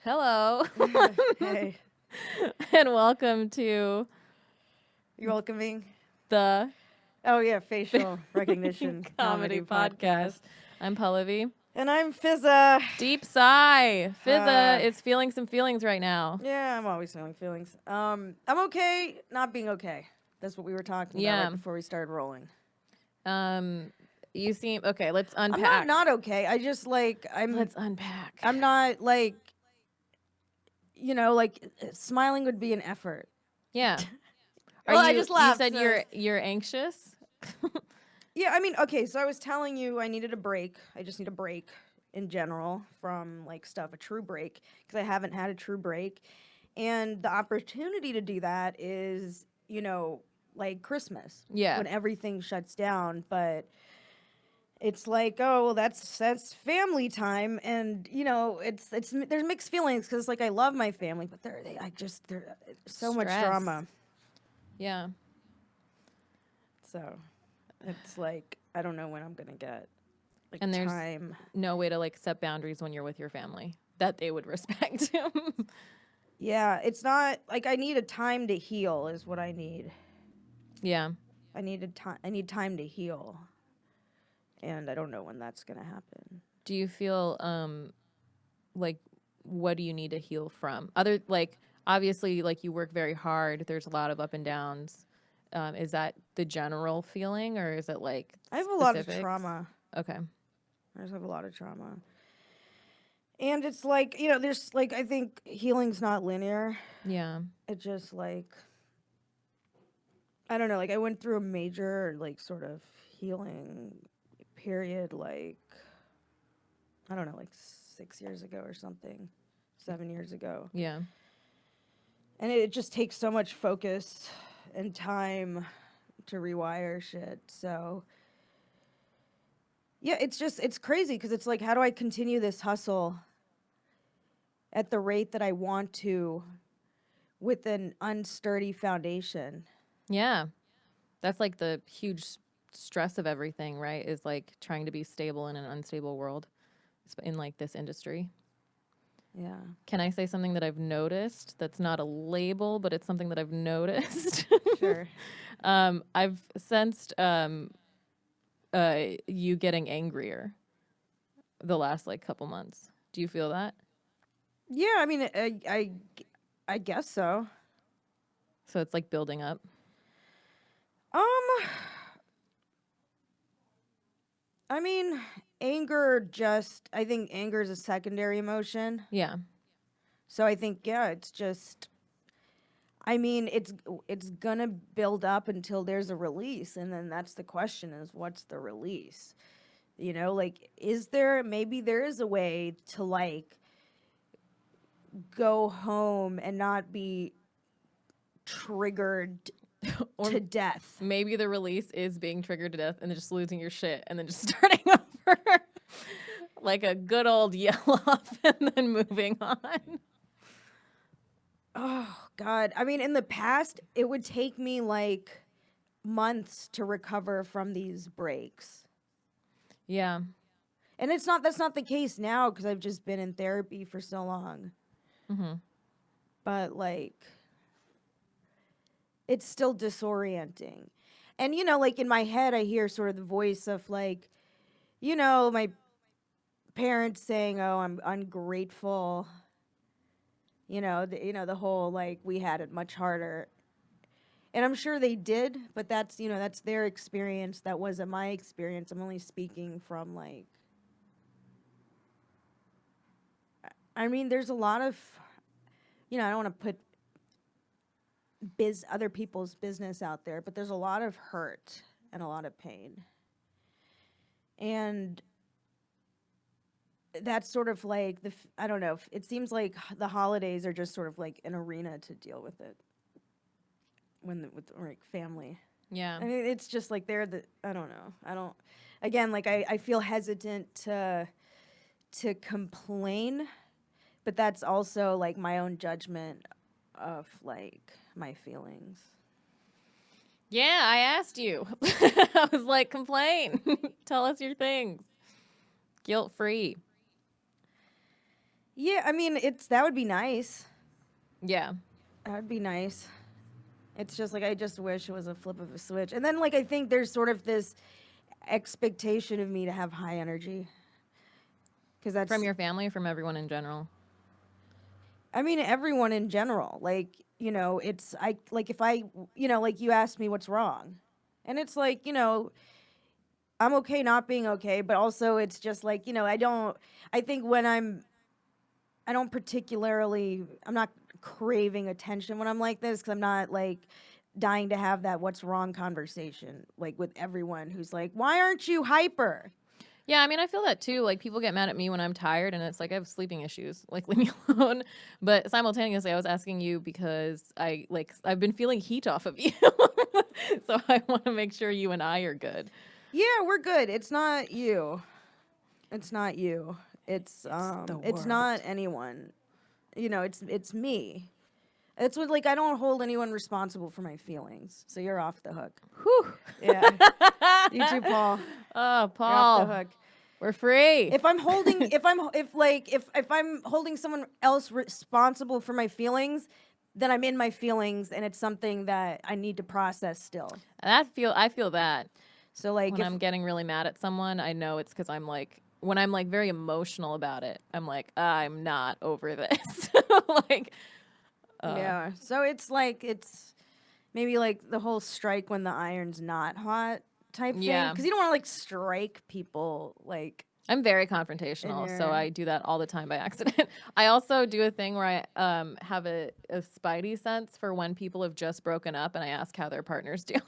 Hello. Hey, And welcome to you welcoming? the Oh yeah, facial recognition Comedy Podcast. I'm Pallavi. And I'm Fizaa. Deep sigh. Fizaa is feeling some feelings right now. Yeah, I'm always feeling feelings. I'm okay, not being okay. That's what we were talking about right before we started rolling. You seem okay. Let's unpack. I'm not okay. I just Let's unpack. I'm not smiling would be an effort. Yeah. Well, I just laughed. You said you're anxious. Yeah, I mean, okay, so I was telling you I needed a break. I just need a break in general from stuff, a true break, because I haven't had a true break. And the opportunity to do that is, Christmas. Yeah. When everything shuts down, but it's like, oh, well, that's family time, and it's there's mixed feelings because I love my family, but there's so much drama. Yeah. So it's I don't know when I'm gonna get and there's time. No way to set boundaries when you're with your family that they would respect. Yeah, it's not I need a time to heal is what I need. Yeah. I need time to heal. And I don't know when that's going to happen. Do you feel what do you need to heal from? Obviously you work very hard. There's a lot of up and downs. Is that the general feeling, or is it I have a lot of trauma. Okay. I just have a lot of trauma. And it's there's I think healing's not linear. Yeah. It just I don't know, I went through a major sort of healing period I don't know, 6 years ago or something, 7 years ago. Yeah. And it just takes so much focus and time to rewire shit. So yeah, it's crazy because it's how do I continue this hustle at the rate that I want to with an unsturdy foundation? Yeah. That's the huge stress of everything, right? Is trying to be stable in an unstable world in this industry. Yeah. Can I say something that I've noticed that's not a label, but it's something that I've noticed? Sure. I've sensed you getting angrier the last couple months. Do you feel that? Yeah, I mean, I guess so. So it's building up. I mean, I think anger is a secondary emotion. Yeah. So I think, yeah, it's gonna build up until there's a release. And then that's the question is, what's the release? Maybe there is a way to go home and not be triggered to death. Maybe the release is being triggered to death and then just losing your shit and then just starting over a good old yell off and then moving on. Oh, God. I mean, in the past, it would take me months to recover from these breaks. Yeah. And that's not the case now because I've just been in therapy for so long. Mm-hmm. But it's still disorienting. And, in my head, I hear sort of the voice of my parents saying, oh, I'm ungrateful. The whole, we had it much harder. And I'm sure they did, but that's their experience. That wasn't my experience. I'm only speaking from, I mean, there's a lot of, I don't want to put other people's business out there, but there's a lot of hurt and a lot of pain. And that's sort of I don't know, it seems like the holidays are just sort of an arena to deal with it with family. Yeah. I mean, it's just I don't know. I feel hesitant to complain, but that's also my own judgment of my feelings. Yeah, I asked you. I was complain. Tell us your things. Guilt-free. Yeah, I mean, that would be nice. Yeah. That would be nice. It's just like I just wish it was a flip of a switch. And then like I think there's sort of this expectation of me to have high energy. Cuz that's From your family or from everyone in general? I mean everyone in general. Like, it's if I, like you asked me what's wrong. And it's like, I'm okay not being okay, but also it's just like, I think when I don't particularly, I'm not craving attention when I'm like this because I'm not like dying to have that what's wrong conversation like with everyone who's like, why aren't you hyper? Yeah, I mean, I feel that too. Like, people get mad at me when I'm tired, and it's like I have sleeping issues. Like, leave me alone. But simultaneously, I was asking you because I've been feeling heat off of you, so I want to make sure you and I are good. Yeah, we're good. It's not you. It's not you. It's not anyone. It's me. It's what like I don't hold anyone responsible for my feelings. So you're off the hook. Whew. Yeah. You too, Paul. Oh, You're Paul, off the hook. we're free. If I'm holding if I'm holding someone else responsible for my feelings, then I'm in my feelings and it's something that I need to process still. I feel that. So like When I'm getting really mad at someone, I know it's because I'm like, when I'm like very emotional about it, I'm like, I'm not over this. Like, yeah. So it's like it's maybe like the whole strike when the iron's not hot type thing. Yeah. Because you don't want to like strike people like. I'm very confrontational, so your- I do that all the time by accident. I also do a thing where I have a spidey sense for when people have just broken up and I ask how their partner's doing.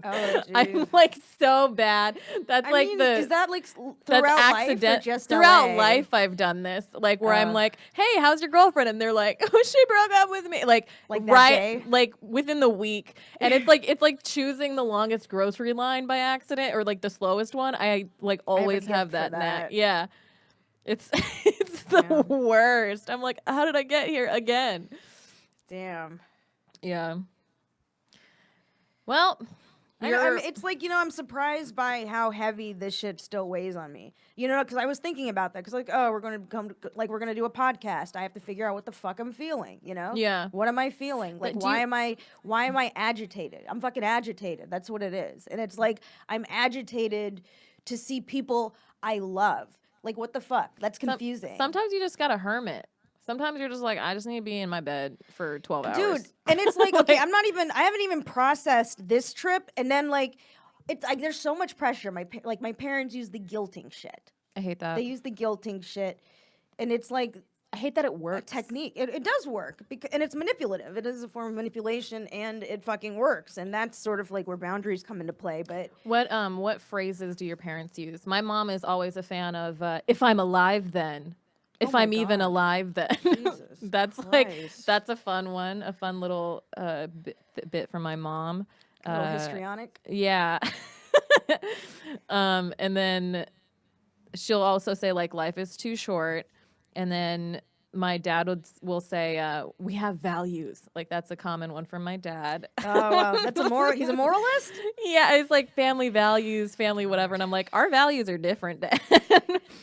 Oh, I'm geez. like so bad. That's I like mean, the is that like that's throughout life or accident. just Throughout LA? life, I've done this. Like where I'm like, "Hey, how's your girlfriend?" And they're like, "Oh, she broke up with me." Like Like that right, day? like within the week. And it's like choosing the longest grocery line by accident or like the slowest one. I like always gift have for that knack. that. Yeah, it's it's the Yeah. worst. I'm like, how did I get here again? Damn. Yeah. Well. It's like, I'm surprised by how heavy this shit still weighs on me. Because I was thinking about that. Because, like, oh, we're going to do a podcast. I have to figure out what the fuck I'm feeling, Yeah. What am I feeling? Like, Do why you- am I agitated? I'm fucking agitated. That's what it is. And it's like, I'm agitated to see people I love. Like, what the fuck? That's confusing. Sometimes you just got to hermit. Sometimes you're just like, I just need to be in my bed for 12 hours. Dude, and it's like, okay, I haven't even processed this trip. And then, like, it's like, there's so much pressure. My parents use the guilting shit. I hate that. They use the guilting shit. And it's like I hate that it a works. technique. It does work. And it's manipulative. It is a form of manipulation and it fucking works. And that's sort of like where boundaries come into play. But What phrases do your parents use? My mom is always a fan of if I'm alive then. If my I'm even God. alive then. Jesus That's Christ. that's a fun one, a fun little bit from my mom. a little histrionic. Yeah. And then she'll also say like life is too short, and then my dad will say we have values. Like that's a common one from my dad. Oh, wow. That's he's a moralist? Yeah, it's like family values, family whatever, and I'm like our values are different, Dad.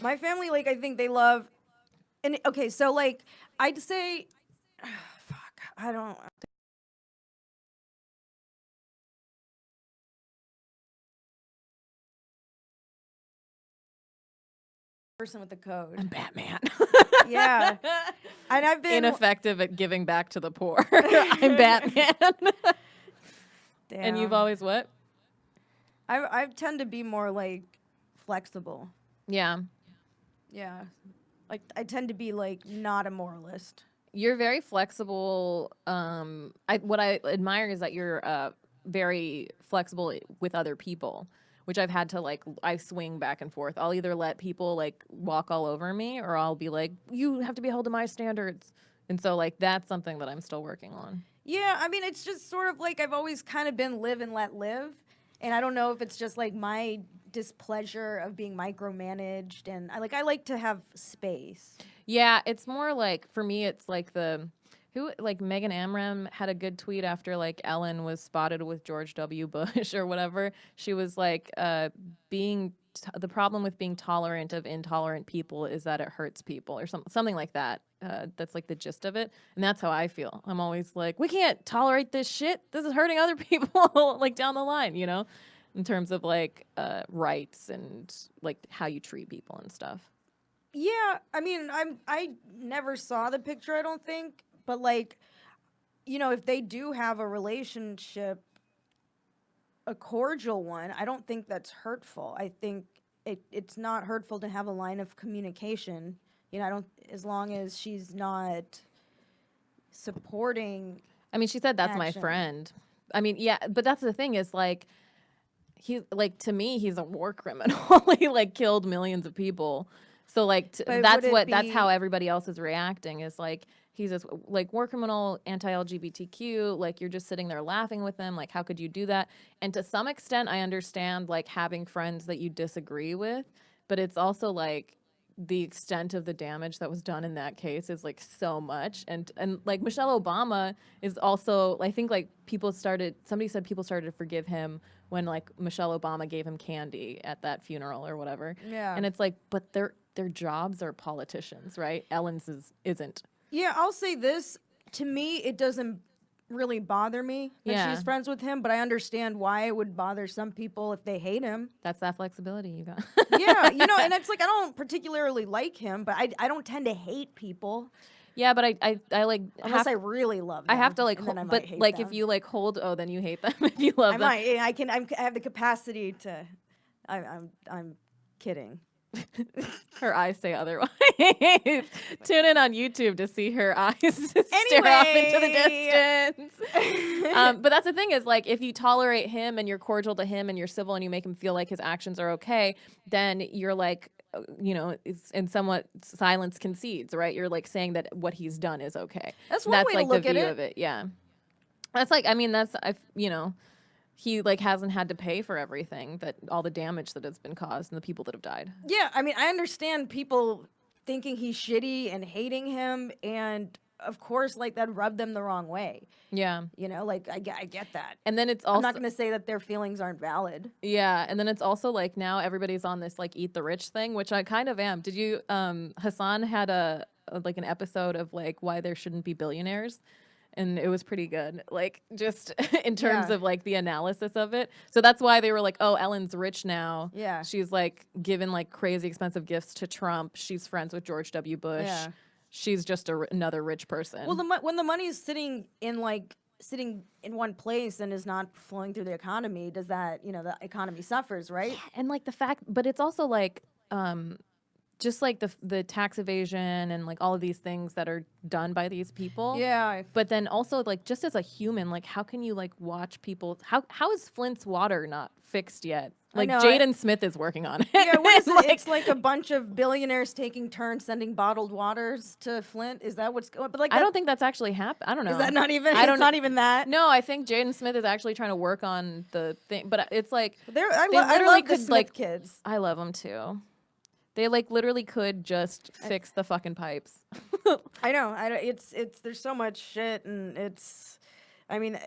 My family, like, I think they love. And okay, so like, I'd say, fuck, I don't. Person with the code. I'm Batman. Yeah, and I've been Ineffective at giving back to the poor. I'm Batman. Damn. And you've always what? I tend to be more like flexible. Yeah. Yeah, like I tend to be like not a moralist. You're very flexible. What I admire is that you're very flexible with other people, which I've had to I swing back and forth. I'll either let people walk all over me, or I'll be like, you have to be held to my standards. And so that's something that I'm still working on. Yeah, I mean, it's just sort of like I've always kind of been live and let live. And I don't know if it's just like my displeasure of being micromanaged, and I like to have space. Yeah, it's more like for me it's like Who, like, Megan Amram had a good tweet after, like, Ellen was spotted with George W. Bush or whatever. She was like, the problem with being tolerant of intolerant people is that it hurts people, or something like that. That's like the gist of it. And that's how I feel. I'm always like, we can't tolerate this shit. This is hurting other people, like, down the line, you know, in terms of, like, rights and, like, how you treat people and stuff. Yeah, I mean, I never saw the picture, I don't think. But, like, you know, if they do have a relationship, a cordial one, I don't think that's hurtful. I think it's not hurtful to have a line of communication. You know, as long as she's not supporting. I mean, she said that's my action. friend. I mean, yeah, but that's the thing is, like, to me, he's a war criminal. He, like, killed millions of people. So, like, that's how everybody else is reacting, is like, he's this, like, war criminal, anti-LGBTQ, like, you're just sitting there laughing with him, like, how could you do that? And to some extent, I understand, like, having friends that you disagree with, but it's also, like, the extent of the damage that was done in that case is, like, so much. And like, Michelle Obama is also, I think, like, somebody said people started to forgive him when, like, Michelle Obama gave him candy at that funeral or whatever. Yeah. And it's like, but their jobs are politicians, right? Ellen's isn't. Yeah, I'll say this. To me, it doesn't really bother me that she's friends with him, but I understand why it would bother some people if they hate him. That's that flexibility you got. Yeah, you know, and it's like, I don't particularly like him, but I don't tend to hate people. Yeah, but I like, unless I really love them. I have to, like, but like, them. if you, like, hold, then you hate them. If you love them, I have the capacity to. I'm kidding. Her eyes say otherwise. Tune in on YouTube to see her eyes stare off into the distance. But that's the thing is, like, if you tolerate him and you're cordial to him and you're civil and you make him feel like his actions are okay, then you're like, you know, it's in somewhat silence concedes, right? You're like saying that what he's done is okay. That's one way like to look the at view it. of it. Yeah, that's like, I mean, you know. He, like, hasn't had to pay for everything, all the damage that has been caused and the people that have died. Yeah, I mean, I understand people thinking he's shitty and hating him, and of course, like, that rubbed them the wrong way. Yeah. You know, like, I get that. And then it's also, I'm not going to say that their feelings aren't valid. Yeah, and then it's also, like, now everybody's on this, like, eat the rich thing, which I kind of am. Did you, Hassan had an episode of, like, why there shouldn't be billionaires. And it was pretty good, like, just in terms of, like, the analysis of it. So that's why they were like, oh, Ellen's rich now. Yeah. She's, like, given, like, crazy expensive gifts to Trump. She's friends with George W. Bush. Yeah. She's just another rich person. Well, when the money's sitting in one place and is not flowing through the economy, does that, you know, the economy suffers, right? Yeah, and, like, the fact, but it's also, like, just like the tax evasion and, like, all of these things that are done by these people. Yeah. But then also, like, just as a human, like, how can you, like, watch people? How is Flint's water not fixed yet? Like, Jaden Smith is working on it. Yeah, what is it? Like, it's like a bunch of billionaires taking turns sending bottled waters to Flint. Is that what's going? But, like, I don't think that's actually happened. I don't know. Is that not even? It's not even that. No, I think Jaden Smith is actually trying to work on the thing. But it's like I love the Smith like, kids. I love them too. They, like, literally could just fix the fucking pipes. I know. It's there's so much shit, and I mean,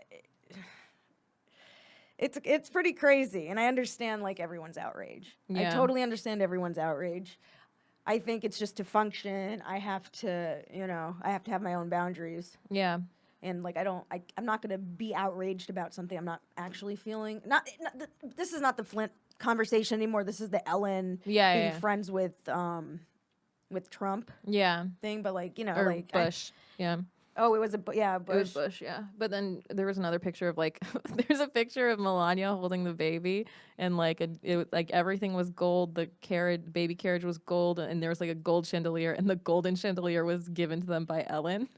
it's pretty crazy, and I understand, like, everyone's outrage. Yeah. I totally understand everyone's outrage. I think it's just to function. I have to have my own boundaries. Yeah. And, like, I'm not gonna be outraged about something I'm not actually feeling. This is not the Flint conversation anymore. This is the Ellen being friends with Trump thing, but, like, you know, or like Bush. Oh, it was Bush. It was Bush, yeah. But then there was another picture of, like, there's a picture of Melania holding the baby, and, like, like, everything was gold. The baby carriage was gold, and there was, like, a gold chandelier, and the golden chandelier was given to them by Ellen.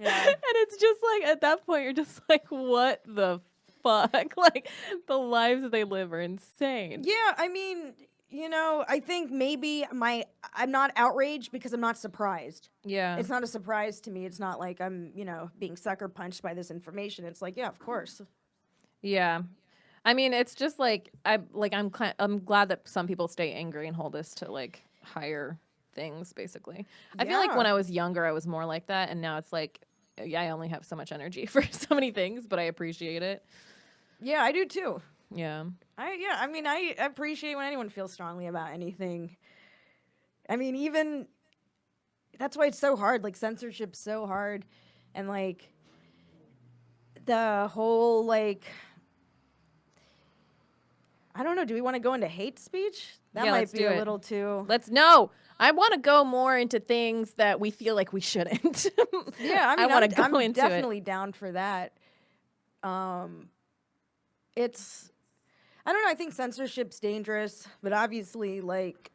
Yeah. And it's just like, at that point, you're just like, what the fuck? Like, the lives they live are insane. Yeah, I mean, you know, I think maybe I'm not outraged because I'm not surprised. Yeah. It's not a surprise to me. It's not like I'm, you know, being sucker punched by this information. It's like, yeah, of course. Yeah. I mean, it's just like, I'm glad that some people stay angry and hold us to, like, higher things, basically. I feel like when I was younger, I was more like that, and now it's like, I only have so much energy for so many things, but I appreciate it. Yeah, I do too. Yeah. I mean, I appreciate when anyone feels strongly about anything. I mean, even that's why it's so hard. Like, censorship's so hard, and like the whole like, I don't know. Do we want to go into hate speech? That Yeah, might let's be do a it. little too. No. I want to go more into things that we feel like we shouldn't. Yeah, I mean, want to go I'm into definitely down for that. It's, I don't know. I think censorship's dangerous, but obviously, like,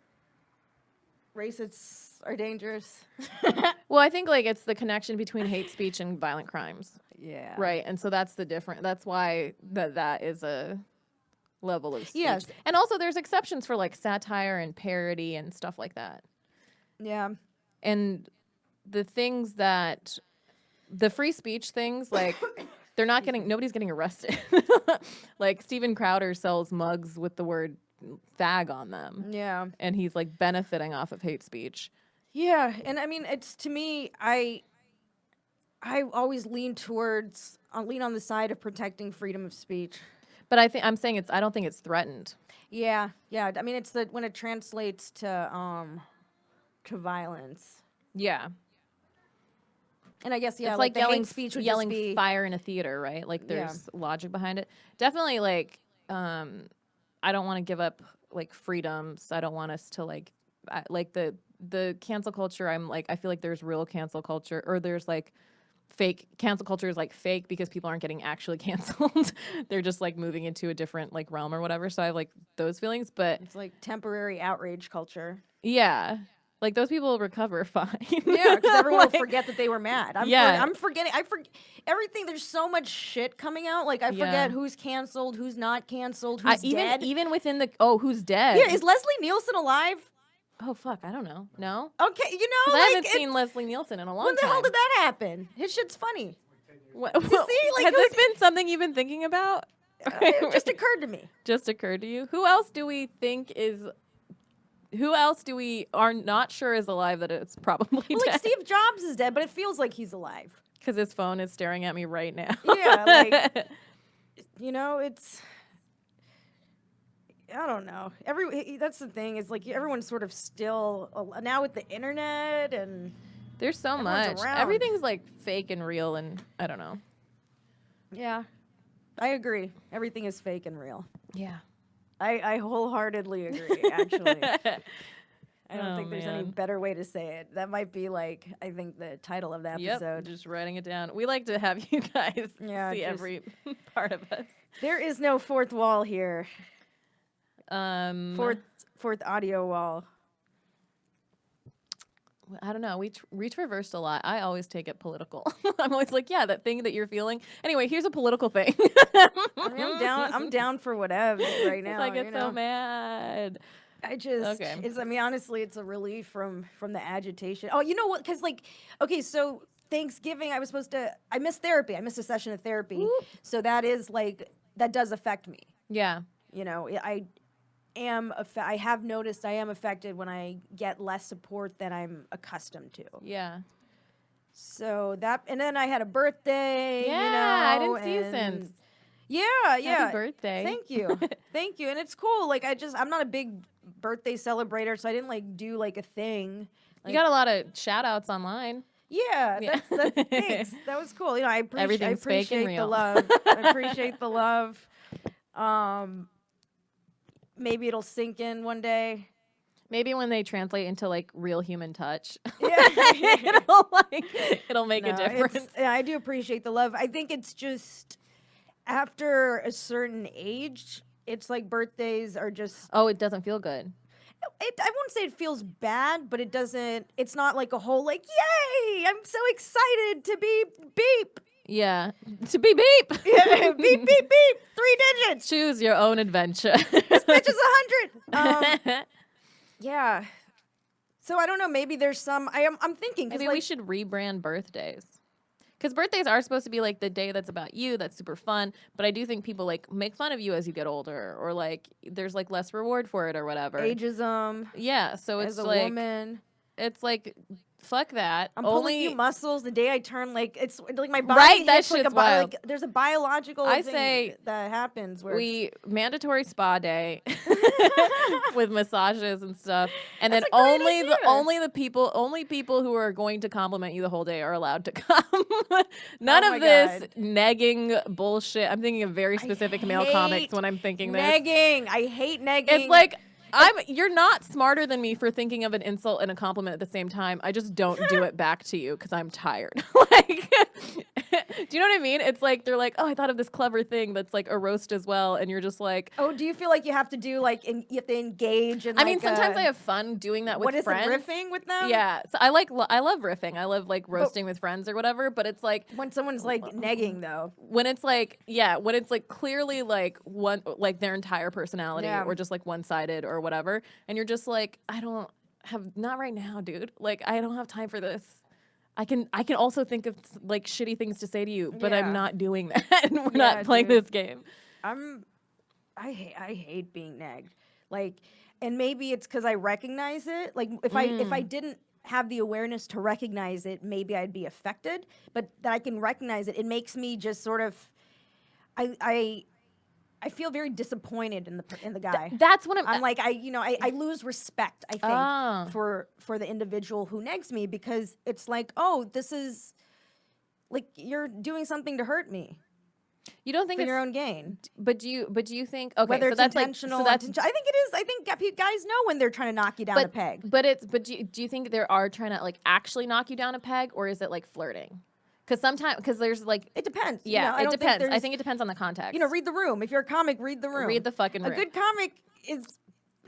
racists are dangerous. Well, I think like it's the connection between hate speech and violent crimes, Yeah. right? And so that's the different. That's why that is a level of speech. Yes. And also, there's exceptions for like satire and parody and stuff like that. Yeah. And the things that the free speech things, like they're not getting, nobody's getting arrested. Like Steven Crowder sells mugs with the word fag on them, Yeah. and he's like benefiting off of hate speech. Yeah. And I mean, it's, to me, I always lean on the side of protecting freedom of speech. But I don't think it's threatened. Yeah. Yeah. I mean, it's when it translates to violence. Yeah. And I guess, yeah, It's like like the yelling hate speech would yelling just be, fire in a theater, right? Like there's logic behind it. Definitely, like I don't want to give up like freedoms. I don't want us to like the cancel culture. I feel like there's real cancel culture, or there's like fake cancel culture is like fake because people aren't getting actually canceled. They're just like moving into a different like realm or whatever. So I have like those feelings, but it's like temporary outrage culture. yeah. Like those people recover fine. Yeah, because everyone will forget that they were mad. I'm forgetting. I forget everything. There's so much shit coming out. Like I forget who's canceled, who's not canceled, who's dead. Even within the who's dead? Yeah, is Leslie Nielsen alive? Oh fuck, I don't know. No. Okay, you know, 'Cause like, I haven't seen Leslie Nielsen in a long time. when the hell did that happen? His shit's funny. What, You see, like, has this been something you've been thinking about? It just occurred to me. Just occurred to you? Who else do we are not sure is alive that it's probably Well, dead? like Steve Jobs is dead, but it feels like he's alive. Because his phone is staring at me right now. Yeah, like, you know, it's, I don't know. That's the thing, is like everyone's sort of still, now with the internet and There's so everyone's much. around. Everything's like fake and real, and I don't know. Yeah, I agree. Everything is fake and real. Yeah. I wholeheartedly agree, actually. I don't Oh, think there's any man. better way to say it. That might be like, I think, the title of the Yep, episode. just writing it down. We like to have you guys Yeah, see just- every part of us. There is no fourth wall here. Um, Fourth audio wall. I don't know. We traversed a lot. I always take it political. I'm always like, yeah, that thing that you're feeling. Anyway, here's a political thing. I mean, I'm down for whatever right now. I get you so know? mad. I just, Okay. I mean, honestly, it's a relief from the agitation. Oh, you know what? Because, like, okay, so Thanksgiving, I missed therapy. I missed a session of therapy. Ooh. So that is, like, that does affect me. Yeah. You know, I have noticed I am affected when I get less support than I'm accustomed to. Yeah. So that, and then I had a birthday. Yeah. You know, I didn't see you and- since. Yeah, yeah. Happy birthday. Thank you. Thank you. And it's cool. Like, I'm not a big birthday celebrator, so I didn't, like, do, like, a thing. You got a lot of shout outs online. Yeah, Yeah. that's thanks. That was cool. You know, I Everything's fake and appreciate the real. love. I appreciate the love. Maybe it'll sink in one day. Maybe when they translate into like real human touch, Yeah. it'll make a No, difference. yeah, I do appreciate the love. I think it's just after a certain age, it's like birthdays are just. Oh, it doesn't feel good. I won't say it feels bad, but it doesn't. It's not like a whole like, yay! I'm so excited to be beep. Yeah. To be beep. Yeah, beep beep beep. 3 digits. Choose your own adventure. This bitch is 100. Yeah. So I don't know. Maybe there's some. I'm thinking. 'Cause, Maybe like, we should rebrand birthdays. Because birthdays are supposed to be like the day that's about you, that's super fun. But I do think people like make fun of you as you get older, or like there's like less reward for it or whatever. ageism. Yeah, so it's As a like woman. It's like, fuck that. I'm pulling you muscles the day I turn, like, it's like my body Right, that hits, like, shit's wild. like, there's a biological I thing say that happens where mandatory spa day with massages and stuff, and That's then a great idea. only people who are going to compliment you the whole day are allowed to come. None Oh of my this God. negging bullshit. I'm thinking of very specific male comics hate when I'm thinking this. negging. I hate negging. It's like, you're not smarter than me for thinking of an insult and a compliment at the same time. I just don't do it back to you because I'm tired. Like, do you know what I mean? It's like they're like, oh, I thought of this clever thing that's like a roast as well, and you're just like, oh, do you feel like you have to do like you have to engage? In, I mean, sometimes I have fun doing that with what is friends. it, riffing with them? Yeah, so I love riffing. I love like roasting with friends or whatever. But it's like when someone's like negging though. when it's like clearly like one like their entire personality or just like one sided or whatever, and you're just like, I don't have, not right now, dude. Like, I don't have time for this. I can also think of like shitty things to say to you, but I'm not doing that. And we're not playing this game. I hate being negged. Like, and maybe it's because I recognize it. Like, if I didn't have the awareness to recognize it, maybe I'd be affected. But that I can recognize it, it makes me just sort of, I feel very disappointed in the guy. That's what I'm like, I lose respect, I think, for the individual who negs me, because it's like, oh, this is like you're doing something to hurt me. You don't think for it's your own gain. But do you think, okay, whether so it's that's intentional, like, so that's, I think it is. I think guys know when they're trying to knock you down a peg. But do you think they are trying to like actually knock you down a peg, or is it like flirting? Because there's like, it depends. Yeah, it depends. I think it depends on the context. Read the room. If you're a comic, read the room. Read the fucking room. A good comic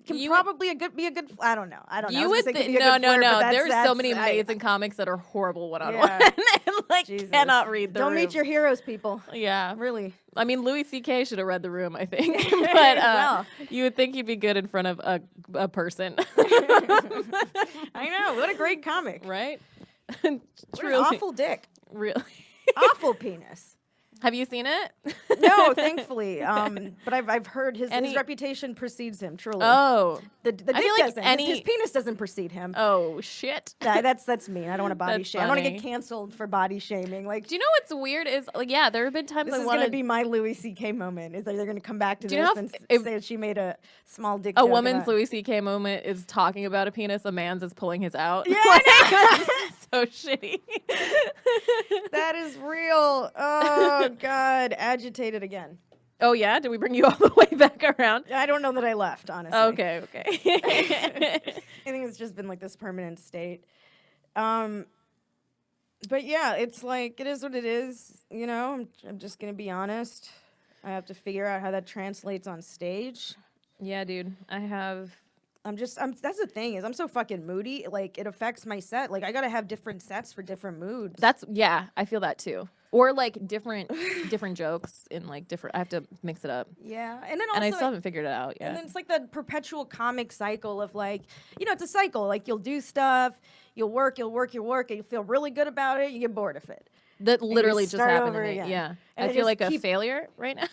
can probably be a good. I don't know. You would think no. There's so many amazing comics that are horrible one-on-one and like cannot read the room. Don't meet your heroes, people. Yeah, really. I mean, Louis C.K. should have read the room, I think. But you would think he'd be good in front of a person. I know. What a great comic, right? What an awful dick. Really? Awful penis. Have you seen it? No, thankfully. But I've heard his reputation precedes him. Truly. Oh, the dick doesn't. His penis doesn't precede him. Oh shit. That's mean. I don't want to body shame. I don't want to get canceled for body shaming. Like, do you know what's weird is like, yeah, there have been times this is going to be my Louis C.K. moment. Is that they're going to come back to this and say that she made a small dick. A woman's Louis C.K. moment is talking about a penis. A man's is pulling his out. Yeah, so shitty. That is real. Oh God, agitated again. Oh yeah, did we bring you all the way back around? I don't know that I left, honestly. Okay. I think it's just been like this permanent state. But yeah, it's like, it is what it is. You know, I'm just gonna be honest. I have to figure out how that translates on stage. Yeah, dude. That's the thing, is I'm so fucking moody. Like, it affects my set. Like, I gotta have different sets for different moods. I feel that too. Or like different jokes in like different. I have to mix it up. Yeah, and then also, I still haven't figured it out yet. And then it's like the perpetual comic cycle of like, it's a cycle. Like, you'll do stuff, you'll work, and you feel really good about it. You get bored of it. That literally just happened to me. Again. Yeah, and I feel like a failure right now.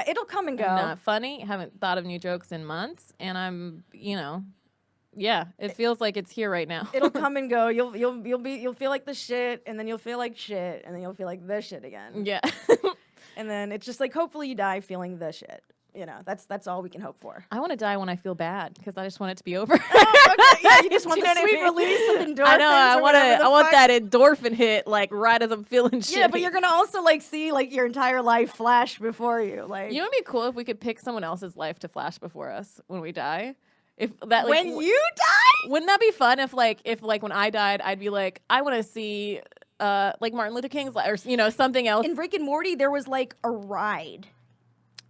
It'll come and go. I'm not funny. Haven't thought of new jokes in months, and I'm, yeah, it feels like it's here right now. It'll come and go. You'll feel like the shit, and then you'll feel like shit, and then you'll feel like the shit again. Yeah. And then it's just like, hopefully you die feeling the shit. That's all we can hope for. I want to die when I feel bad, because I just want it to be over. Oh, okay. Yeah, you just want the sweet release of endorphins. I know. I want that endorphin hit, like, right as I'm feeling shit. Yeah, but you're gonna also like see like your entire life flash before you. Like, it'd be cool if we could pick someone else's life to flash before us when we die. If that, like, when you die, wouldn't that be fun? If when I died, I'd be like, I want to see like Martin Luther King's life, or something else. In Rick and Morty, there was like a ride.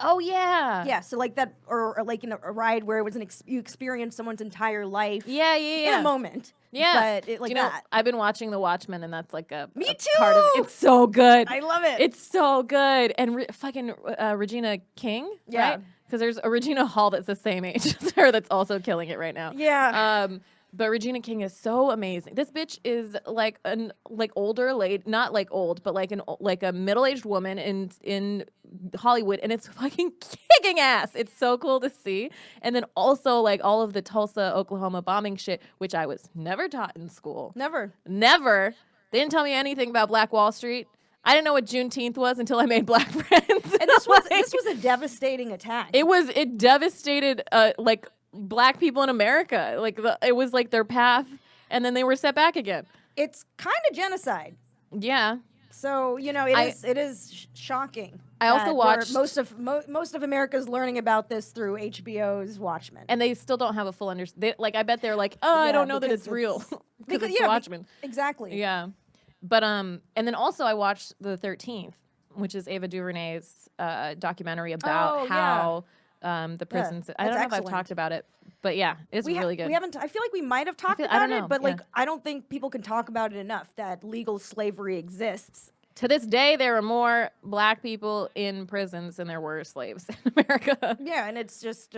Oh yeah. Yeah, so like that, or like in a ride where it was you experience someone's entire life. Yeah. In a moment. Yeah, but that. I've been watching the Watchmen, and that's like Me too. Part of it. It's so good. I love it. It's so good, and fucking Regina King. Yeah. Right? Because there's a Regina Hall that's the same age as her that's also killing it right now. Yeah. But Regina King is so amazing. This bitch is like older lady, not like old, but like a middle-aged woman in Hollywood, and it's fucking kicking ass. It's so cool to see. And then also like all of the Tulsa, Oklahoma bombing shit, which I was never taught in school. Never. They didn't tell me anything about Black Wall Street. I didn't know what Juneteenth was until I made black friends. And this was a devastating attack. It devastated like black people in America. Like it was like their path, and then they were set back again. It's kind of genocide. Yeah. So it is shocking. I also watched most of America's learning about this through HBO's Watchmen, and they still don't have a full understanding. Like I bet they're like, I don't know that it's real because it's Watchmen. Exactly. Yeah. But and then also I watched The 13th, which is Ava DuVernay's documentary about how the prisons. I don't know if I've talked about it, but yeah, it's really good. We haven't. I feel like we might have talked about it, but like I don't think people can talk about it enough that legal slavery exists. To this day, there are more black people in prisons than there were slaves in America. Yeah, and it's just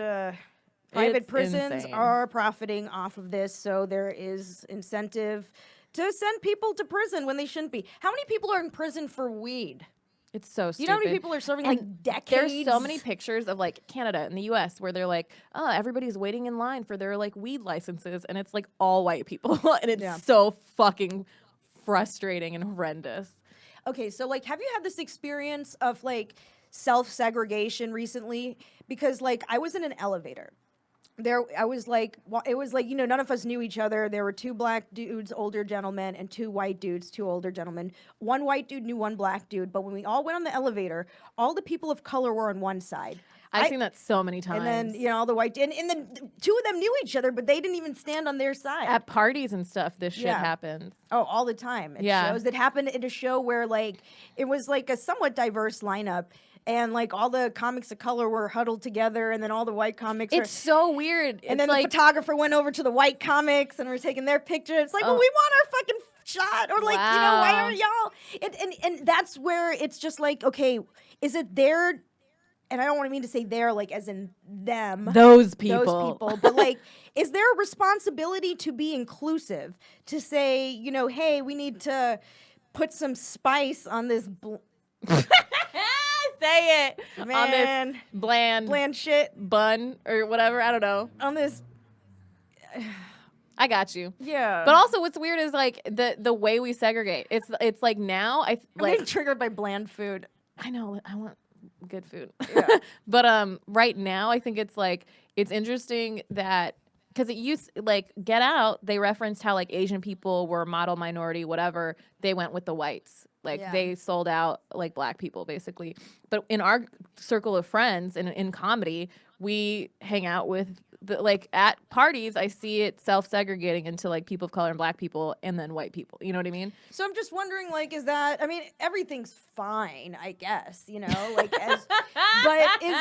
private prisons are profiting off of this, so there is incentive to send people to prison when they shouldn't be. How many people are in prison for weed? It's so stupid. You know how many people are serving like decades? There's so many pictures of like Canada and the US where they're like, everybody's waiting in line for their like weed licenses, and it's like all white people. And it's so fucking frustrating and horrendous. Okay, so like have you had this experience of like self-segregation recently? Because like I was in an elevator. It was like none of us knew each other. There were two black dudes, older gentlemen, and two white dudes, two older gentlemen. One white dude knew one black dude, but when we all went on the elevator, all the people of color were on one side. I've seen that so many times. And then all the white and then two of them knew each other, but they didn't even stand on their side. At parties and stuff, this shit happens. Oh, all the time. Shows that happened at a show where like it was like a somewhat diverse lineup. And like all the comics of color were huddled together, and then all the white comics. It's so weird. And then the photographer went over to the white comics and were taking their picture. It's like, well, we want our fucking shot, or like, why are y'all? And that's where it's just like, okay, is it their? And I don't want to mean to say their, like as in them. Those people. But like, is there a responsibility to be inclusive? To say, hey, we need to put some spice on this. Say it, man. On this bland shit bun or whatever. I don't know. On this, I got you. Yeah. But also, what's weird is like the way we segregate. It's like now I'm getting triggered by bland food. I know. I want good food. Yeah. But right now I think it's like it's interesting that. Because it used, like, Get Out, they referenced how, like, Asian people were model minority, whatever. They went with the whites. Like, they sold out, like, black people, basically. But in our circle of friends, in comedy, we hang out with, at parties, I see it self-segregating into, like, people of color and black people and then white people. You know what I mean? So I'm just wondering, like, is that, I mean, everything's fine, I guess, like, but is...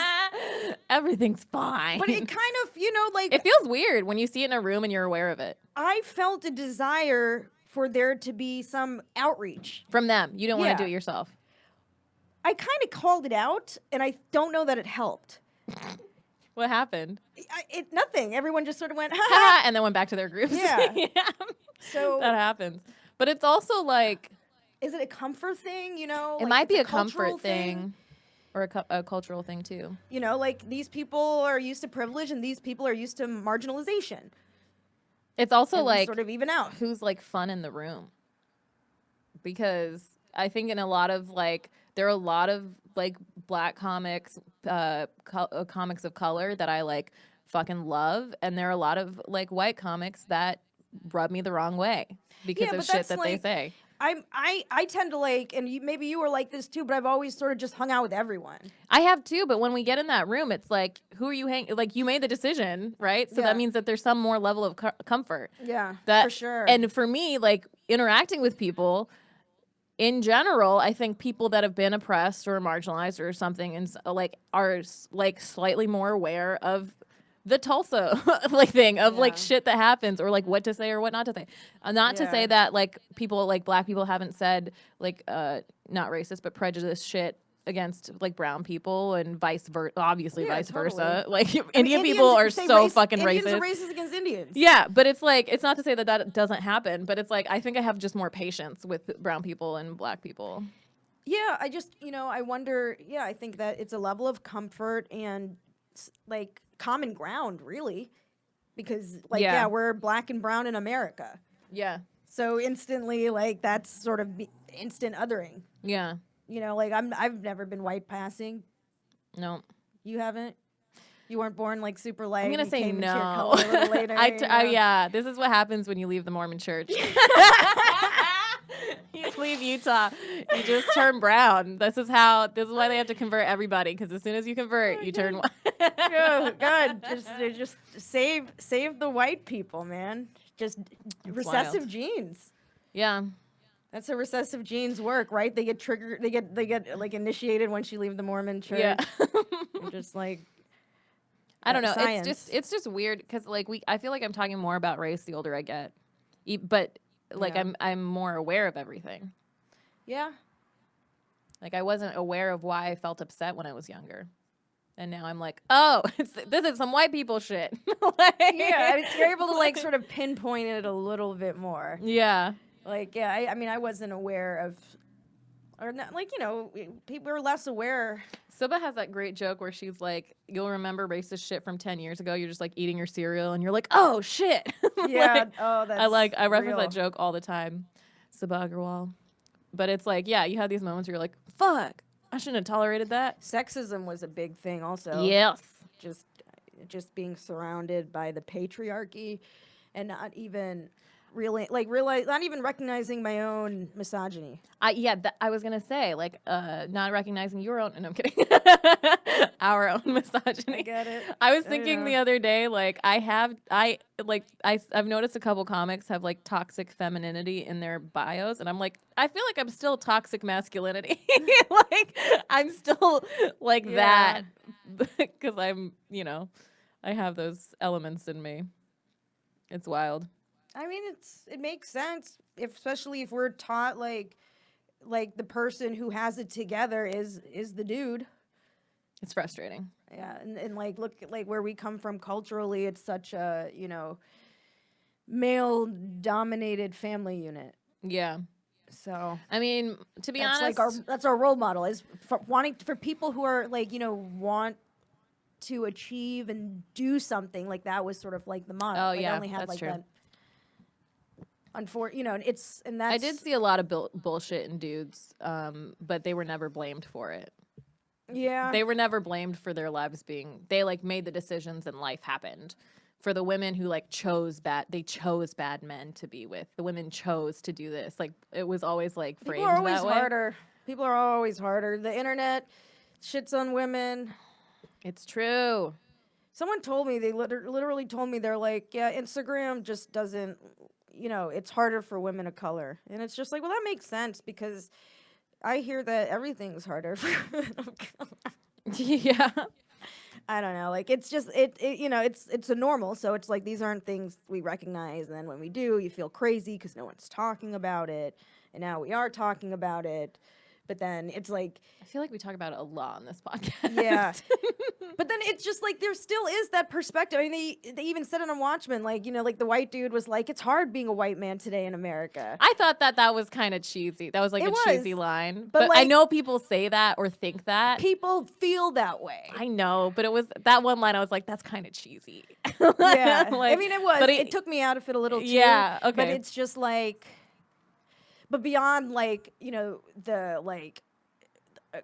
Everything's fine. But it kind of, like... It feels weird when you see it in a room and you're aware of it. I felt a desire for there to be some outreach. From them. You don't want to do it yourself. I kind of called it out, and I don't know that it helped. What happened? Nothing. Everyone just sort of went, ha, and then went back to their groups. Yeah. So that happens. But it's also like... Is it a comfort thing, It might be a comfort thing. Or a cultural thing, too. Like, these people are used to privilege, and these people are used to marginalization. It's also and like... sort of even out. Who's, like, fun in the room? Because I think in a lot of, like... There are a lot of, like, black comics, comics of color that I, like, fucking love. And there are a lot of, like, white comics that rub me the wrong way because of shit that they say. I tend to like, and maybe you were like this too, but I've always sort of just hung out with everyone. I have too, but when we get in that room, it's like, who are you like, you made the decision, right? So that means that there's some more level of comfort. Yeah, for sure. And for me, like, interacting with people... In general, I think people that have been oppressed or marginalized or something and like are like slightly more aware of the Tulsa like thing of like shit that happens or like what to say or what not to say. Not to say that like people like black people haven't said like not racist but prejudiced shit against like brown people and vice versa. Obviously, Yeah, vice totally. versa. Like I mean, Indian people are say so fucking Indians racist. are racist against Indians. Yeah, but it's like it's not to say that that doesn't happen, but it's like I think I have just more patience with brown people and black people. Yeah, I just, I wonder, I think that it's a level of comfort and like common ground, really. Because like, Yeah. we're black and brown in America. Yeah. So instantly, like, that's sort of instant othering. Yeah. Like I've never been white passing. No. You haven't? You weren't born like super light. I'm gonna you say came into your no. color a little later. Yeah, this is what happens when you leave the Mormon church. You leave Utah, you just turn brown. This is why they have to convert everybody, because as soon as you convert, you turn white. Oh, God, just save the white people, man. Just recessive wild. genes. Yeah. That's how recessive genes work, right? They get triggered. They get like initiated once you leave the Mormon church. Yeah. They're just like, I don't know. Science. It's just weird because like I feel like I'm talking more about race the older I get, but like Yeah. I'm more aware of everything. yeah. Like I wasn't aware of why I felt upset when I was younger, and now I'm like, oh, this is some white people shit. Like, Yeah, you're able to like sort of pinpoint it a little bit more. Yeah. Like, I mean, I wasn't aware of, or not, like, people are less aware. Subba has that great joke where she's like, you'll remember racist shit from 10 years ago. You're just like eating your cereal and you're like, oh shit. Yeah. I reference real. that joke all the time. Subba Agarwal. But it's like, yeah, you have these moments where you're like, fuck, I shouldn't have tolerated that. Sexism was a big thing also. Yes. Just being surrounded by the patriarchy and not even not even recognizing my own misogyny. I was gonna say like not recognizing your own. No, I'm kidding. Our own misogyny. I get it. I was thinking the other day, like I've noticed a couple comics have like toxic femininity in their bios, and I'm like, I feel like I'm still toxic masculinity. Like I'm still like that because I'm, I have those elements in me. It's wild. I mean, it makes sense, especially if we're taught like the person who has it together is the dude. It's frustrating. Yeah, and like look at like where we come from culturally, it's such a male dominated family unit. Yeah. So I mean, to be that's honest, like that's our role model is for people who are like want to achieve and do something, like that was sort of like the model. Oh, like, yeah, I only had that's like true. that. And that's. I did see a lot of bullshit in dudes, but they were never blamed for it. Yeah. They were never blamed for their lives they like made the decisions and life happened. For the women who like chose bad men to be with. The women chose to do this. Like it was always like framed People are always that way. harder. People are always harder. The internet shits on women. It's true. Someone told me, they literally told me, they're like, yeah, Instagram just doesn't, it's harder for women of color. And it's just like, well, that makes sense because I hear that everything's harder for women of color. Yeah. I don't know. Like, it's just, it's a normal. So it's like, these aren't things we recognize. And then when we do, you feel crazy because no one's talking about it. And now we are talking about it. But then it's like, I feel like we talk about it a lot on this podcast. yeah. But then it's just like there still is that perspective. I mean, they even said it on Watchmen, like, like the white dude was like, it's hard being a white man today in America. I thought that was kind of cheesy. That was like cheesy line. But like, I know people say that or think that. People feel that way. I know, but it was that one line I was like, that's kind of cheesy. Yeah. Like, I mean, it was. But it took me out of it a little too. Yeah, okay. But it's just like, but beyond like, the like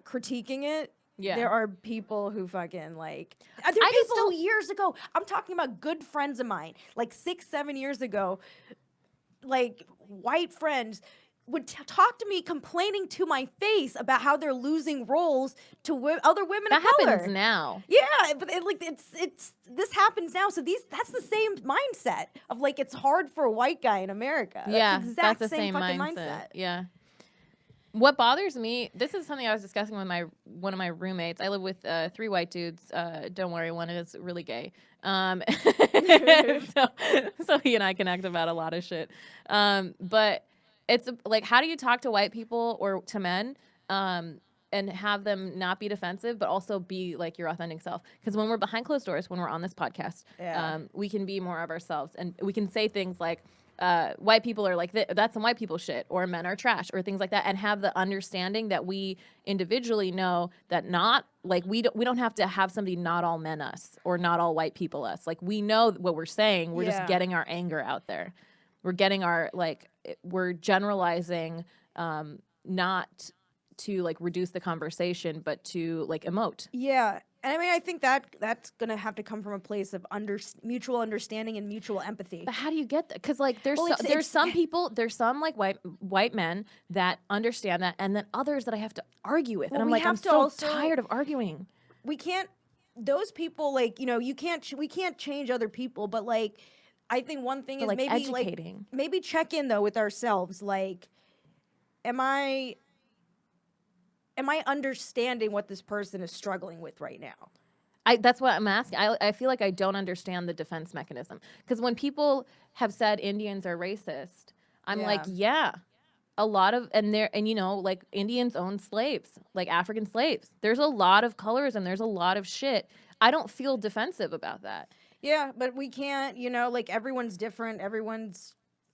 critiquing it, yeah. There are people who fucking like. There are people years ago. I'm talking about good friends of mine, like 6-7 years ago. Like white friends would talk to me, complaining to my face about how they're losing roles to other women of color. That happens now. Yeah, but it's this happens now. So that's the same mindset of like it's hard for a white guy in America. Yeah, that's the same fucking mindset. Yeah. What bothers me, this is something I was discussing with one of my roommates. I live with 3 white dudes. Don't worry, one is really gay. So he and I connect about a lot of shit. But it's like, how do you talk to white people or to men and have them not be defensive, but also be like your authentic self. Because when we're behind closed doors, when we're on this podcast, we can be more of ourselves, and we can say things like, white people are like that's some white people shit, or men are trash, or things like that, and have the understanding that we individually know that not like we don't have to have somebody not all men us or not all white people us. Like, we know what we're saying. We're just getting our anger out there. We're getting our we're generalizing, not to like reduce the conversation, but to like emote. Yeah. And I mean, I think that's going to have to come from a place of mutual understanding and mutual empathy. But how do you get that? Because like there's some people, there's some like white men that understand that, and then others that I have to argue with. And I'm like, I'm so tired of arguing. We can't, those people, like, you know, we can't change other people, but like, I think one thing is like maybe educating. Like, maybe check in though with ourselves. Like, am I understanding what this person is struggling with right now? That's what I'm asking. I feel like I don't understand the defense mechanism. Because when people have said Indians are racist, I'm like, yeah, a lot of, and you know, like Indians own slaves, like African slaves. There's a lot of colors and there's a lot of shit. I don't feel defensive about that. Yeah, but we can't, you know, like everyone's different.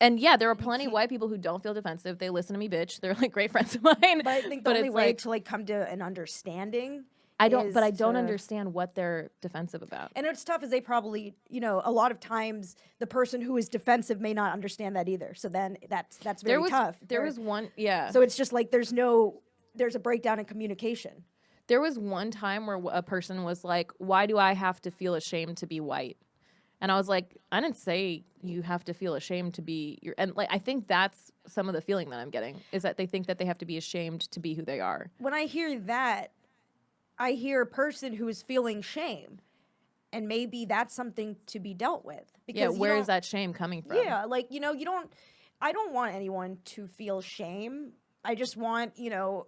And yeah, there are plenty of white people who don't feel defensive. They listen to me, bitch. They're like great friends of mine. But I think the only way to like come to an understanding. I don't understand what they're defensive about. And it's tough, as they probably, you know, a lot of times the person who is defensive may not understand that either. So then that's very tough. There was one, yeah. So it's just like there's a breakdown in communication. There was one time where a person was like, why do I have to feel ashamed to be white? And I was like, I didn't say you have to feel ashamed to be and like I think that's some of the feeling that I'm getting, is that they think that they have to be ashamed to be who they are. When I hear that, I hear a person who is feeling shame, and maybe that's something to be dealt with. Because where is that shame coming from? Yeah, like, you know, I don't want anyone to feel shame. I just want, you know,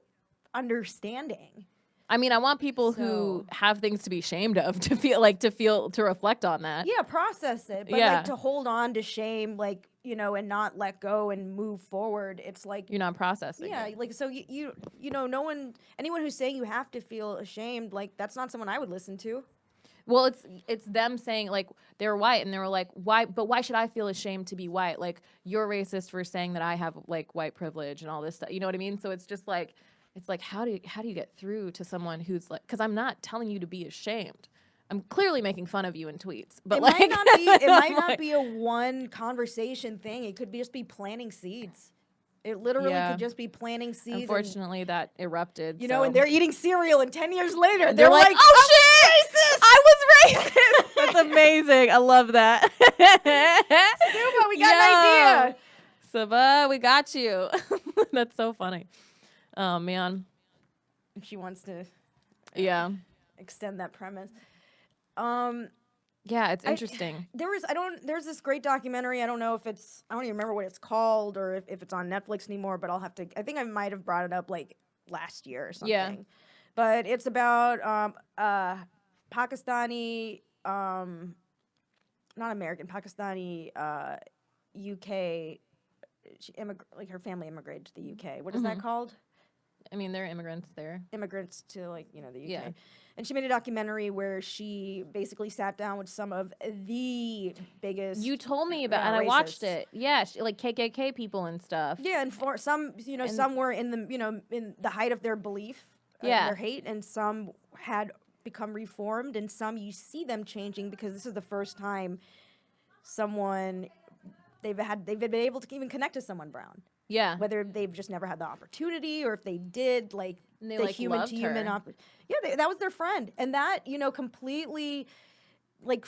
understanding. I mean, I want people who have things to be ashamed of to reflect on that. Yeah, process it. But like to hold on to shame, like, you know, and not let go and move forward. It's like you're not processing. Yeah, like so you know, anyone who's saying you have to feel ashamed, like that's not someone I would listen to. Well, it's them saying like they were white and they were like, why should I feel ashamed to be white? Like, you're racist for saying that I have like white privilege and all this stuff. You know what I mean? So it's just like, it's like, how do you get through to someone who's like, because I'm not telling you to be ashamed. I'm clearly making fun of you in tweets, but it might not be a one conversation thing. It could just be planting seeds. It literally could just be planting seeds. Unfortunately, that erupted. You know, and they're eating cereal, and 10 years later, they're like, oh shit, racist! I was racist! That's amazing. I love that. Suba, we got an idea. Suba, we got you. That's so funny. Oh, man. She wants to extend that premise. Yeah, it's interesting. There's this great documentary. I don't even remember what it's called or if it's on Netflix anymore, but I think I might have brought it up like last year or something. Yeah. But it's about Pakistani, not American, Pakistani UK, like her family immigrated to the UK. What is that called? I mean, they're immigrants there. Immigrants to, like, you know, the UK. Yeah. And she made a documentary where she basically sat down with some of the biggest. You told me about, and I watched it. Yeah, like KKK people and stuff. Yeah, and for some, you know, some were in the height of their belief, their hate, and some had become reformed, and some you see them changing because this is the first time they've been able to even connect to someone brown. Yeah. Whether they've just never had the opportunity or if they did, like, the like human to human that was their friend. And that, you know, completely, like,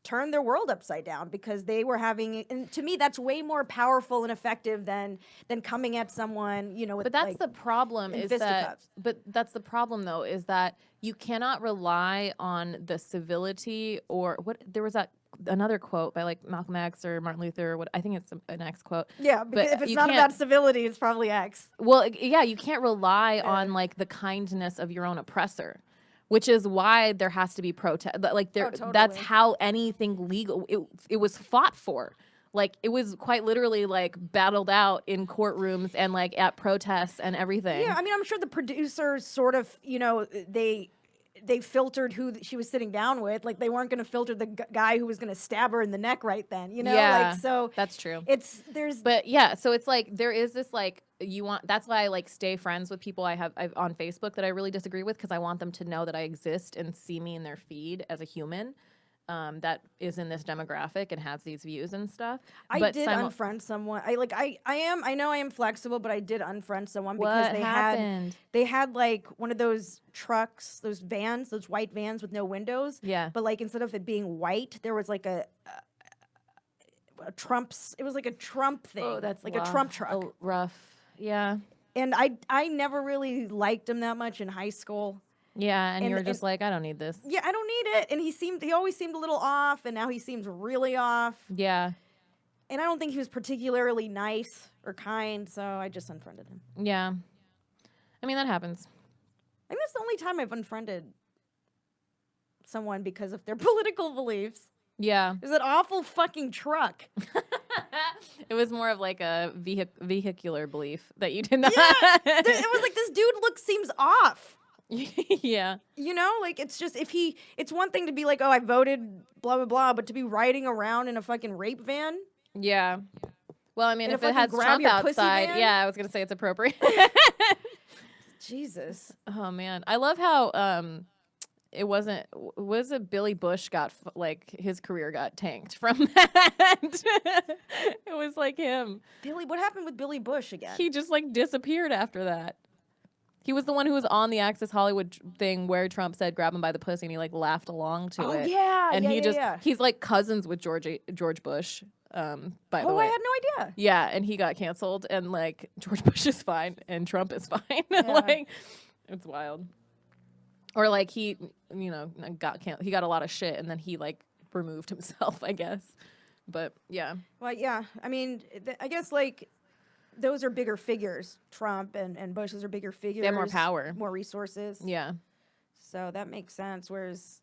turned their world upside down because they were having, and to me, that's way more powerful and effective than coming at someone, you know, with, but that's the problem that's the problem, though, is that you cannot rely on the civility or what, there was another quote by like Malcolm X or Martin Luther or what, I think it's an X quote. Yeah, but if it's not about civility, it's probably X. Well, yeah, you can't rely on like the kindness of your own oppressor, which is why there has to be protest. Like totally. That's how anything legal it was fought for. Like, it was quite literally, like, battled out in courtrooms and, like, at protests and everything. Yeah, I mean, I'm sure the producers sort of, they filtered who she was sitting down with. Like, they weren't going to filter the guy who was going to stab her in the neck right then, Yeah, like, so that's true. But yeah, so it's like there is this like that's why I like stay friends with people I've on Facebook that I really disagree with, because I want them to know that I exist and see me in their feed as a human. That is in this demographic and has these views and stuff. I But did unfriend someone. I know I am flexible, but I did unfriend someone because What they happened? had like one of those trucks, those vans, those white vans with no windows. Yeah. But like instead of it being white, there was like a Trump's. It was like a Trump thing. Oh, that's like a Trump truck. Rough. Yeah. And I never really liked him that much in high school. Yeah, and you were just like, I don't need this. Yeah, I don't need it. And he always seemed a little off, and now he seems really off. Yeah. And I don't think he was particularly nice or kind, so I just unfriended him. Yeah. I mean, that happens. I think that's the only time I've unfriended someone because of their political beliefs. Yeah. It was that awful fucking truck. It was more of like a vehicular belief that you did not. Yeah, it was like, this dude seems off. Yeah. Like, it's just, it's one thing to be like, oh, I voted, blah, blah, blah, but to be riding around in a fucking rape van? Yeah. Well, I mean, And if it had Trump outside, yeah, I was going to say it's appropriate. Jesus. Oh, man. I love how was it Billy Bush his career got tanked from that. It was like him. What happened with Billy Bush again? He just like disappeared after that. He was the one who was on the Access Hollywood thing where Trump said grab him by the pussy, and he like laughed along to it. Oh yeah, and yeah. He's like cousins with George Bush. By the way. Oh, I had no idea. Yeah, and he got canceled, and like George Bush is fine and Trump is fine. Yeah. Like, it's wild. Or like he got canceled. He got a lot of shit, and then he like removed himself, I guess. But yeah. Well, yeah. I mean, I guess like, those are bigger figures. Trump and Bush, those are bigger figures. They have more power. More resources. Yeah. So that makes sense. Whereas...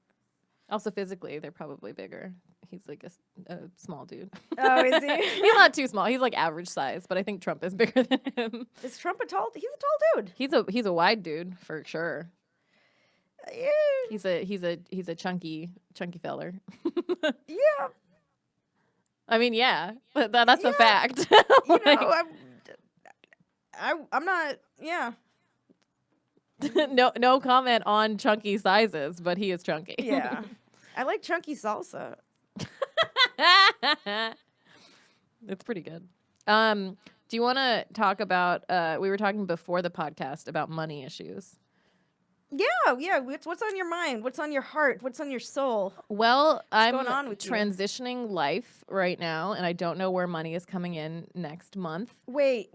Also physically, they're probably bigger. He's like a small dude. Oh, is he? He's not too small. He's like average size, but I think Trump is bigger than him. Is Trump a tall... He's a tall dude. He's a wide dude, for sure. Yeah. He's a chunky feller. Yeah. I mean, yeah. That's a fact. I'm not... Yeah. No comment on chunky sizes, but he is chunky. Yeah. I like chunky salsa. It's pretty good. Do you want to talk about, we were talking before the podcast about money issues. Yeah. What's on your mind? What's on your heart? What's on your soul? Well, I'm going on with you? transitioning life right now, and I don't know where money is coming in next month. Wait.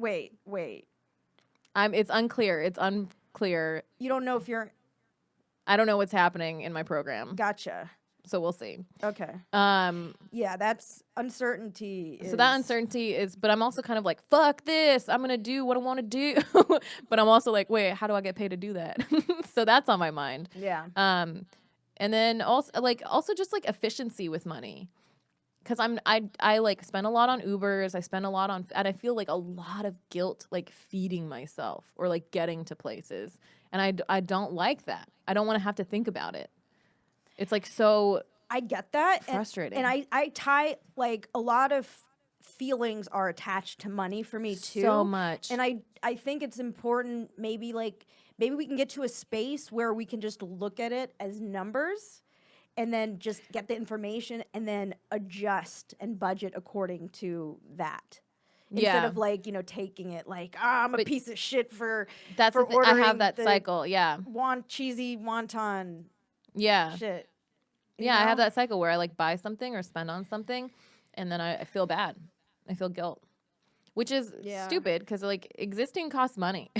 It's unclear. It's unclear. You don't know if you're... I don't know what's happening in my program. Gotcha. So we'll see. Okay. Yeah, that's uncertainty. So that uncertainty is, but I'm also kind of like, fuck this. I'm going to do what I want to do. But I'm also like, wait, how do I get paid to do that? So that's on my mind. Yeah. And then also just like efficiency with money. Cause I like spend a lot on Ubers. I spend a lot on, and I feel like a lot of guilt, like feeding myself or like getting to places. And I don't like that. I don't want to have to think about it. It's like so I get that. frustrating. And I tie, like, a lot of feelings are attached to money for me too. So much. And I think it's important, maybe we can get to a space where we can just look at it as numbers and then just get the information and then adjust and budget according to that. Instead of like, taking it like, I'm a piece of shit for ordering I have that cycle, yeah. Cheesy wonton shit. Yeah, I have that cycle where I like buy something or spend on something and then I feel bad. I feel guilt. Which is stupid because like existing costs money.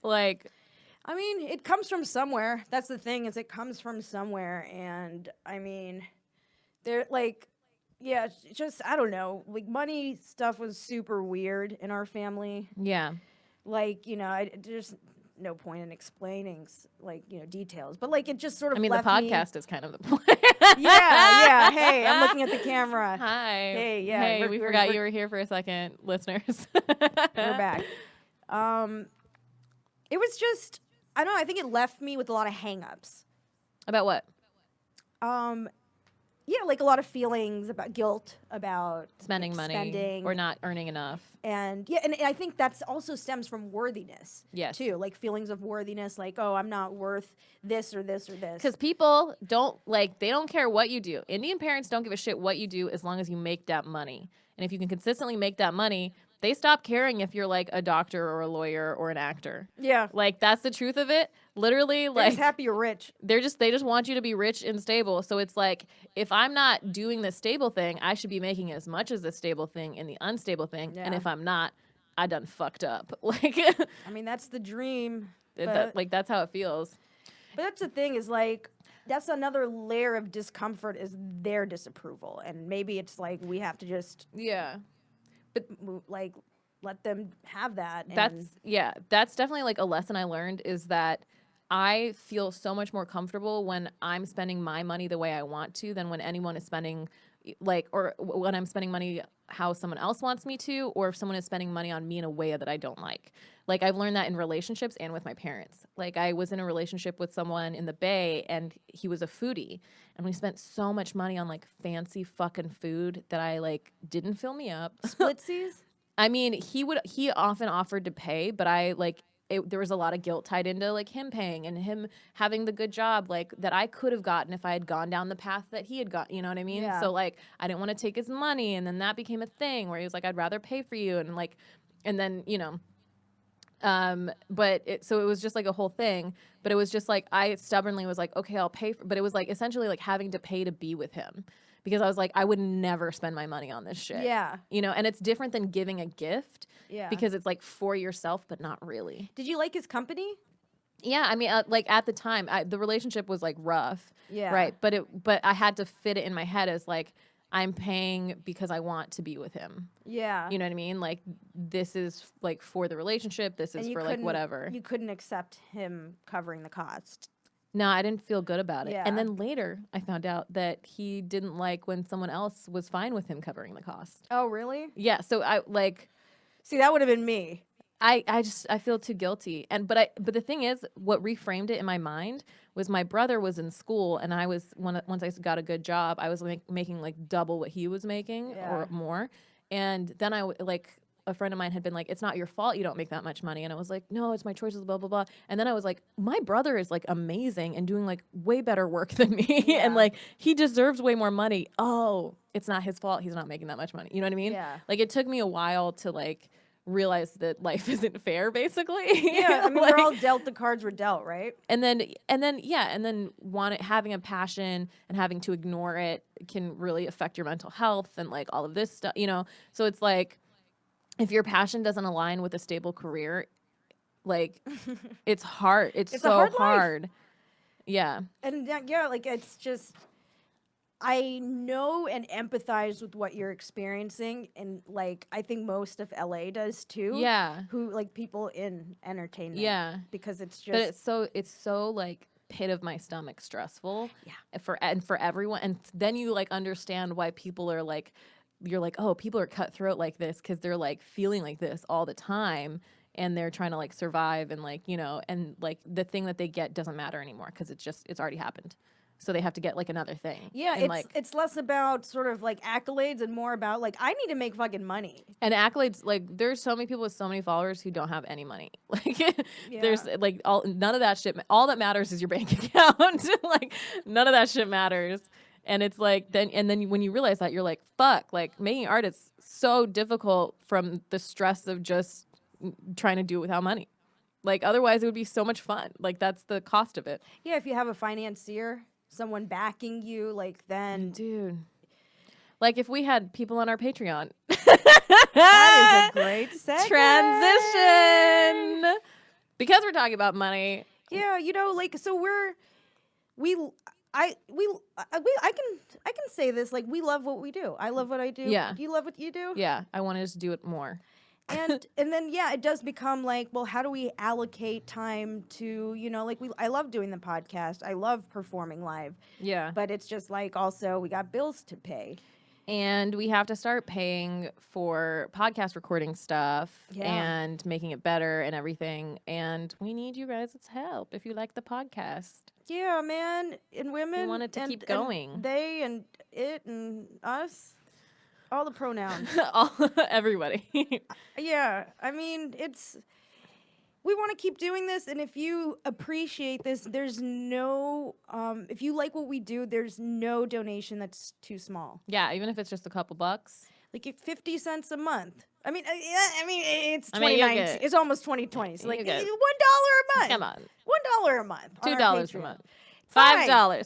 like I mean, it comes from somewhere. That's the thing, is it comes from somewhere. And I mean, they're like, yeah, just, I don't know. Like, money stuff was super weird in our family. Yeah. Like, there's no point in explaining, like, details. But, like, it just sort of the left podcast is kind of the point. Yeah. Hey, I'm looking at the camera. Hi. Hey, yeah. Hey, we forgot you were here for a second, listeners. We're back. It was just, I don't know, I think it left me with a lot of hang-ups. About what? Yeah, like a lot of feelings about guilt, about Spending money or not earning enough. And yeah, and I think that's also stems from worthiness. Yes. Too, like feelings of worthiness, like, oh, I'm not worth this or this or this. Because people don't, like, they don't care what you do. Indian parents don't give a shit what you do as long as you make that money. And if you can consistently make that money, they stop caring if you're like a doctor or a lawyer or an actor. Yeah. Like, that's the truth of it. Literally, They're like, just happy you're rich. they just want you to be rich and stable. So it's like, if I'm not doing the stable thing, I should be making as much as the stable thing in the unstable thing. Yeah. And if I'm not, I done fucked up. Like, I mean, that's the dream. that's how it feels. But that's the thing is like, that's another layer of discomfort is their disapproval. And maybe it's like, we have to just, Yeah. like, let them have that. And That's definitely like a lesson I learned is that I feel so much more comfortable when I'm spending my money the way I want to than when anyone is spending or when I'm spending money how someone else wants me to, or if someone is spending money on me in a way that I don't like. Like, I've learned that in relationships and with my parents. Like, I was in a relationship with someone in the Bay and he was a foodie, and we spent so much money on like fancy fucking food that I like didn't fill me up. Splitsies? I mean, he often offered to pay, but there was a lot of guilt tied into like him paying and him having the good job like that I could have gotten if I had gone down the path that he had got, you know what I mean? Yeah. So like, I didn't want to take his money, and then that became a thing where he was like, I'd rather pay for you, and like, and then, you know, so it was just like a whole thing, but it was just like, I stubbornly was like, okay, I'll pay but it was like essentially like having to pay to be with him. Because I was like, I would never spend my money on this shit. Yeah. You know, and it's different than giving a gift. Yeah. Because it's like for yourself, but not really. Did you like his company? Yeah, I mean, like at the time, the relationship was like rough. Yeah. Right. But I had to fit it in my head as like, I'm paying because I want to be with him. Yeah. You know what I mean? Like, this is like for the relationship. This is for like whatever. You couldn't accept him covering the cost. No, I didn't feel good about it. Yeah. And then later I found out that he didn't like when someone else was fine with him covering the cost. Oh, really? Yeah. So I like, see, that would have been me. I feel too guilty. But the thing is, what reframed it in my mind was my brother was in school, and I was, once I got a good job, I was making like double what he was making or more. And then a friend of mine had been like, it's not your fault you don't make that much money. And I was like, no, it's my choices, blah, blah, blah. And then I was like, my brother is like amazing and doing like way better work than me. Yeah. And like, he deserves way more money. Oh, it's not his fault he's not making that much money. You know what I mean? Yeah. Like, it took me a while to like realize that life isn't fair, basically. Yeah, I mean, like, we're all dealt the cards we're dealt, right? and then having a passion and having to ignore it can really affect your mental health and like all of this stuff, you know? So it's like, if your passion doesn't align with a stable career, like, it's hard. It's so hard. Yeah. And yeah, like, it's just, I know and empathize with what you're experiencing, and like, I think most of LA does too. Yeah. Who, like, people in entertainment. Yeah. Because it's just, But it's so like pit of my stomach stressful. Yeah. For everyone. And then you like understand why people are like, you're like, oh, people are cutthroat like this because they're like feeling like this all the time, and they're trying to like survive, and like, you know, and like the thing that they get doesn't matter anymore because it's already happened, so they have to get like another thing. Yeah, and it's less about sort of like accolades and more about like, I need to make fucking money. And accolades, like, there's so many people with so many followers who don't have any money. Like, Yeah. there's like none of that shit. All that matters is your bank account. Like, none of that shit matters. And it's like, then when you realize that, you're like, fuck, like, making art is so difficult from the stress of just trying to do it without money. Like, otherwise it would be so much fun. Like, that's the cost of it. Yeah, if you have a financier, someone backing you, like, then Dude. Like, if we had people on our Patreon. that is a great segue. Transition. Because we're talking about money. Yeah, you know, like, so I can say this, like, we love what we do. I love what I do. Yeah. Do you love what you do? Yeah, I want to just do it more. And then it does become like, well, how do we allocate time to, like I love doing the podcast. I love performing live. Yeah. But it's just like, also we got bills to pay. And we have to start paying for podcast recording stuff Yeah. and making it better and everything. And we need you guys' help if you like the podcast. Yeah, man. And women. We want it to and, keep going. And they and it and us. All the pronouns. Everybody. Yeah. I mean, we want to keep doing this. And if you appreciate this, there's no, if you like what we do, there's no donation that's too small. Yeah, even if it's just a couple bucks. Like 50 cents a month. I mean, it's I mean, you're 2019. good. It's almost 2020. So like $1 You're good. a month. Come on. $1 a month. on our $2 a Patreon. month. Fine. $5.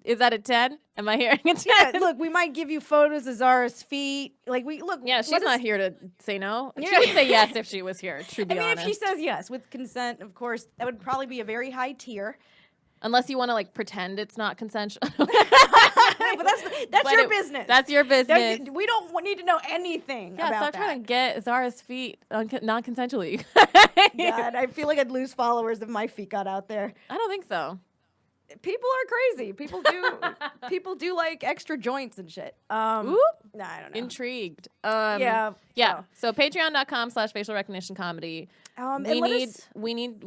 Is that a 10? Am I hearing a 10? Yeah, look, we might give you photos of Zara's feet. Like Yeah, she's not here to say no. Yeah. She would say yes if she was here, to be I mean, honest. if she says yes with consent, of course, that would probably be a very high tier. Unless you want to like pretend it's not consensual. But that's your business. That's your business. We don't need to know anything Yeah, about stop that. trying to get Zara's feet non-consensually. God, I feel like I'd lose followers if my feet got out there. I don't think so. People are crazy. People do like extra joints and shit. Ooh. Nah, I don't know. Intrigued. Yeah. Yeah. So patreon.com/facial recognition comedy. We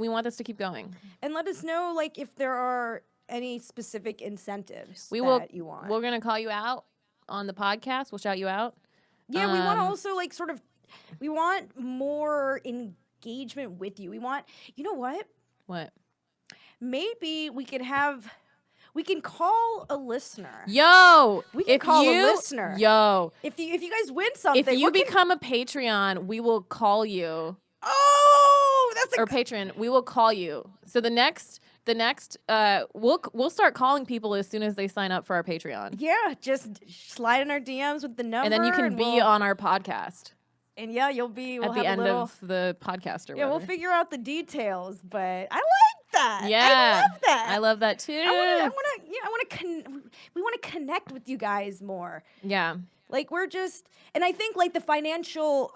want this to keep going. And let us know like if there are any specific incentives We that will. you want. We're gonna call you out on the podcast. We'll shout you out. Yeah, we want to also like we want more engagement with you. We want, you know what? What? Maybe we can call a listener. Yo, We can call a listener. Yo, If you guys win something, if you become a Patreon, we will call you. Oh, that's Or patron, we will call you. So the next, we'll start calling people as soon as they sign up for our Patreon, yeah. Just slide in our DMs with the number, and then you can be on our podcast And yeah, you'll be at the end of the podcast or Yeah, whatever. we'll figure out the details, but I like that. Yeah, I love that. I love that too. We want to connect with you guys more. Yeah. Like and I think like the financial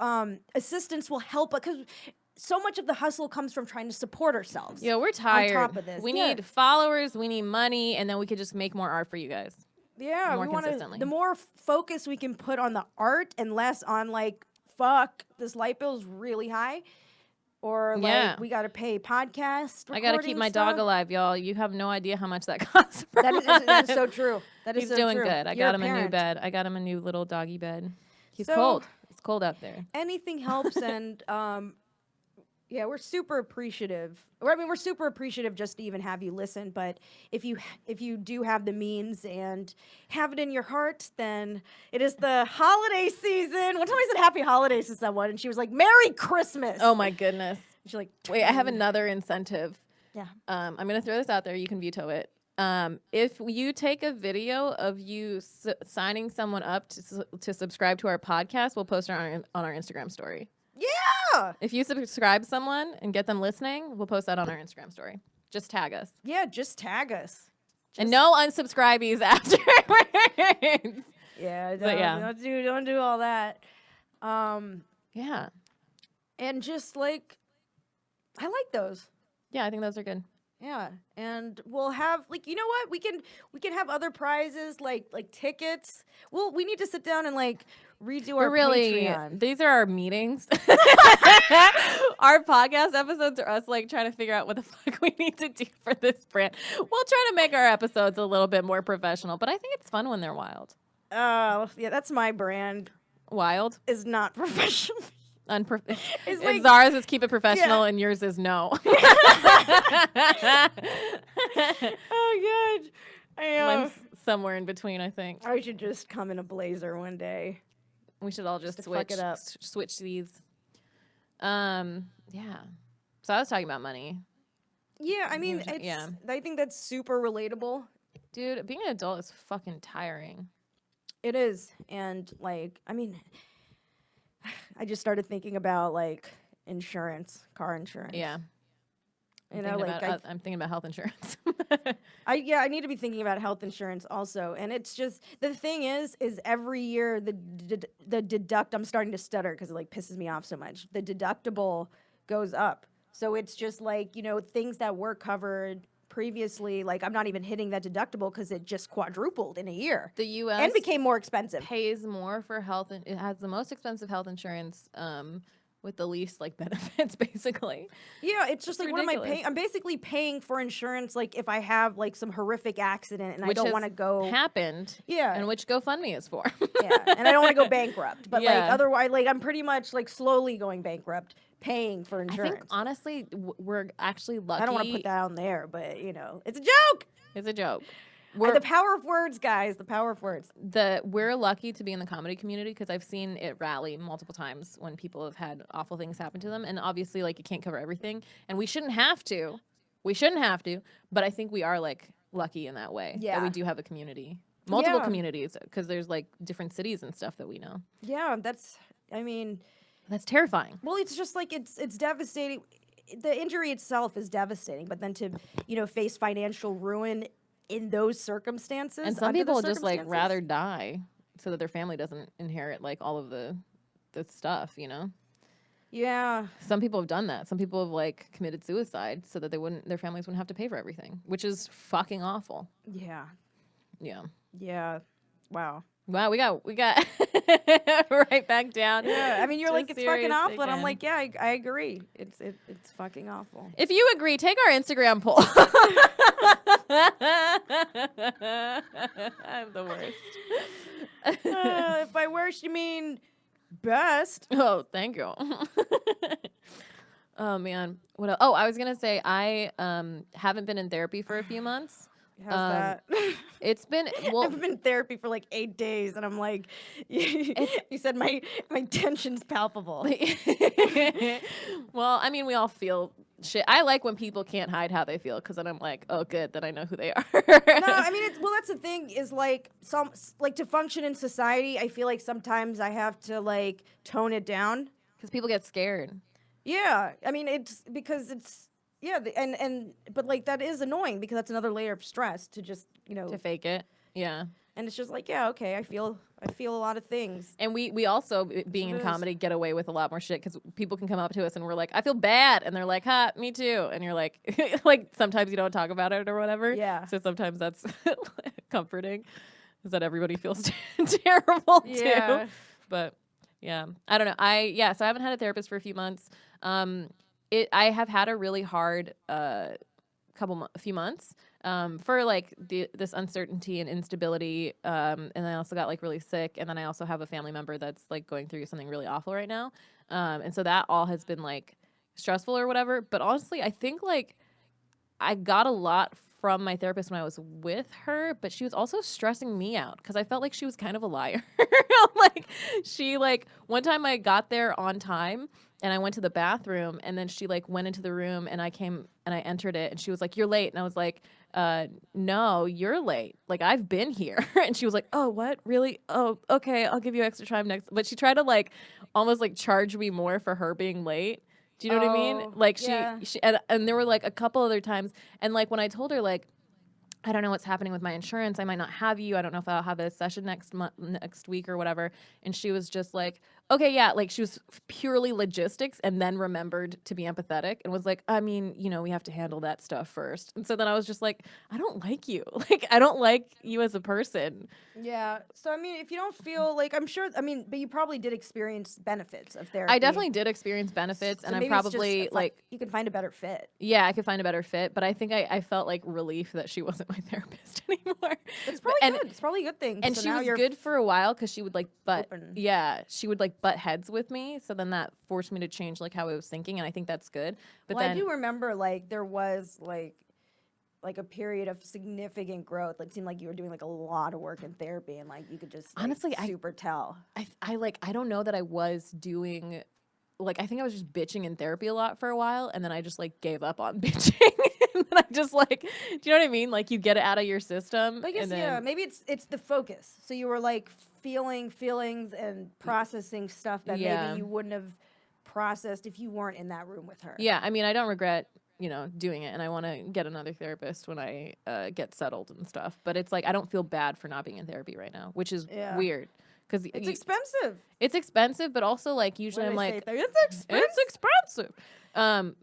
assistance will help because so much of the hustle comes from trying to support ourselves. Yeah, we're tired. On top of this, we need followers, we need money, and then we could just make more art for you guys. Yeah, more we want consistently. the more focus we can put on the art and less on like, fuck, this light bill's really high. Or like we got to pay podcast. I got to keep my stuff. dog alive, y'all. You have no idea how much that costs. That is so true. That is He's so doing true. good. I You're got him a new parent. bed. I got him a new little doggy bed. He's So- cold. It's cold out there. Anything helps, and yeah, we're super appreciative. We're super appreciative just to even have you listen. But if you do have the means and have it in your heart, then it is the holiday season. One time I said Happy Holidays to someone, and she was like, "Merry Christmas." Oh my goodness. She's like, Wait, I have another incentive. Yeah. I'm going to throw this out there. You can veto it. If you take a video of you signing someone up to subscribe to our podcast, we'll post it on our Instagram story. Yeah. If you subscribe someone and get them listening, we'll post that on our Instagram story. Just tag us. Yeah, just tag us. And no unsubscribees afterwards. Yeah, But yeah. don't do all that. Yeah. And just like, I like those. Yeah, I think those are good. Yeah, and we'll have like, you know what? We can have other prizes like tickets. We need to sit down and like redo our Patreon. These are our meetings. Our podcast episodes are us like trying to figure out what the fuck we need to do for this brand. We'll try to make our episodes a little bit more professional, but I think it's fun when they're wild. Oh, yeah, that's my brand. Wild? Is not professional. It's like- Zara's is keep it professional and yours is no. Oh god. Mine's somewhere in between, I think. I should just come in a blazer one day. We should all just to fuck it up. switch these. Yeah. So I was talking about money. Yeah, I mean, Yeah. I think that's super relatable. Dude, being an adult is fucking tiring. It is. And like, I mean, I just started thinking about like insurance, car insurance. Yeah. You know, like I'm thinking about health insurance. I need to be thinking about health insurance also. And it's just the thing is every year the deduct I'm starting to stutter because it like pisses me off so much. The deductible goes up. So it's just like, you know, things that were covered previously, like I'm not even hitting that deductible because it just quadrupled in a year. The U.S. and became more expensive. Pays more for health, and it has the most expensive health insurance. With the least like benefits, basically. Yeah, it's just like ridiculous. What am I paying? I'm basically paying for insurance, like if I have like some horrific accident and Which I don't want to go happened. Yeah, and which GoFundMe is for. yeah, and I don't want to go bankrupt. But like Yeah. otherwise, like I'm pretty much like slowly going bankrupt, paying for I insurance. think honestly, we're actually lucky. I don't want to put that on there, but you know, it's a joke. It's a joke. The power of words, guys. The power of words. We're lucky to be in the comedy community because I've seen it rally multiple times when people have had awful things happen to them, and obviously, like, you can't cover everything, and we shouldn't have to. But I think we are like lucky in that way. Yeah, that we do have a community, multiple communities, because there's like different cities and stuff that we know. Yeah, that's terrifying. Well, it's just like it's devastating. The injury itself is devastating, but then to face financial ruin in those circumstances, and some people just like rather die so that their family doesn't inherit like all of the stuff, you know. Yeah, some people have done that. Some people have like committed suicide so that their families wouldn't have to pay for everything, which is fucking awful. Yeah. Wow, we got right back down. Yeah, I mean, you're like, it's fucking awful, again. and I'm like, yeah, I agree. It's fucking awful. If you agree, take our Instagram poll. I'm the worst. If by worst you mean best. Oh, thank you. Oh man, what else? Oh, I was gonna say I haven't been in therapy for a few months. How's that? It's been I've been in therapy for like 8 days, and I'm like, you said my tension's palpable. Well, I mean, we all feel shit. I like when people can't hide how they feel, because then I'm like, oh, good, then I know who they are. No, I mean, that's the thing is like to function in society. I feel like sometimes I have to like tone it down because people get scared. Yeah, I mean, it's because it's. Yeah, but like that is annoying because that's another layer of stress to just to fake it. Yeah, and it's just like, yeah, okay, I feel a lot of things. And we also being in comedy get away with a lot more shit because people can come up to us and we're like, I feel bad, and they're like, ha, me too, and you're like, like sometimes you don't talk about it or whatever. Yeah. So sometimes that's comforting, is that everybody feels terrible too. But yeah, I don't know. So I haven't had a therapist for a few months. I have had a really hard few months for like this uncertainty and instability, and I also got like really sick, and then I also have a family member that's like going through something really awful right now, and so that all has been like stressful or whatever. But honestly, I think like I got a lot from my therapist when I was with her, but she was also stressing me out because I felt like she was kind of a liar. Like she like one time I got there on time and I went to the bathroom, and then she like went into the room, and I came and I entered it, and she was like, "You're late." And I was like, no, you're late. Like, I've been here. And she was like, oh, what? Really? Oh, okay, I'll give you extra time next. But she tried to like almost like charge me more for her being late. Do you know what I mean? Like she and there were like a couple other times, and like when I told her like, I don't know what's happening with my insurance, I might not have you, I don't know if I'll have a session next week or whatever, and she was just like, okay, yeah, like she was purely logistics, and then remembered to be empathetic and was like, I mean, you know, we have to handle that stuff first. And so then I was just like, I don't like you. Like, I don't like you as a person. Yeah. So, I mean, if you don't feel like, I'm sure, I mean, but you probably did experience benefits of therapy. I definitely did experience benefits, so and I probably, like... You can find a better fit. Yeah, I could find a better fit, but I think I felt, like, relief that she wasn't my therapist anymore. It's probably good. It's probably a good thing. And so she was good for a while because she would, like, she would, like, butt heads with me, so then that forced me to change, like, how I was thinking, and I think that's good. But then I do remember, like, there was, like a period of significant growth. Like, it seemed like you were doing like a lot of work in therapy, and like you could just honestly super tell. I don't know that I was doing, like, I think I was just bitching in therapy a lot for a while, and then I just like gave up on bitching. And then I just like, do you know what I mean? Like, you get it out of your system. I guess, yeah, maybe it's the focus. So you were like feeling feelings and processing stuff that maybe you wouldn't have processed if you weren't in that room with her. Yeah, I mean, I don't regret doing it, and I want to get another therapist when I get settled and stuff. But it's like I don't feel bad for not being in therapy right now, which is weird because it's expensive. It's expensive, but also like usually I'm like it's expensive. It's expensive.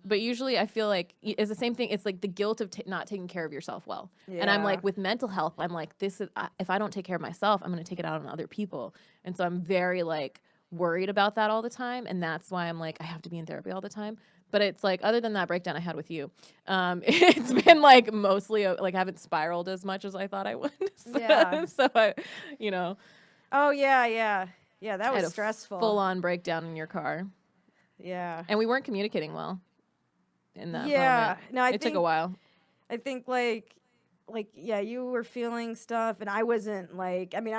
But usually I feel like it's the same thing. It's like the guilt of not taking care of yourself well. And I'm like with mental health, I'm like this is if I don't take care of myself, I'm going to take it out on other people. And so I'm very like worried about that all the time, and that's why I'm like I have to be in therapy all the time. But it's like, other than that breakdown I had with you, it's been like mostly like I haven't spiraled as much as I thought I would. So I, Oh yeah, that was stressful. Full on breakdown in your car. Yeah, and we weren't communicating well in that moment. Yeah, no, it took a while. I think like you were feeling stuff, and I wasn't like. I mean,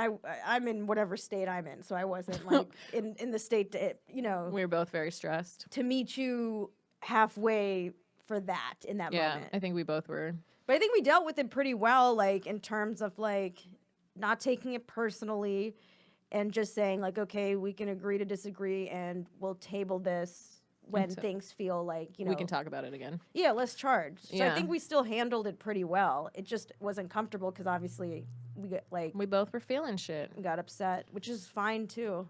I'm in whatever state I'm in, so I wasn't like in the state to We were both very stressed to meet you halfway for that in that moment. I think we both were. But I think we dealt with it pretty well, like in terms of like not taking it personally and just saying like, okay, we can agree to disagree and we'll table this when things feel like, we can talk about it again. Yeah, less charged. So I think we still handled it pretty well. It just wasn't comfortable because obviously we both were feeling shit. Got upset, which is fine too.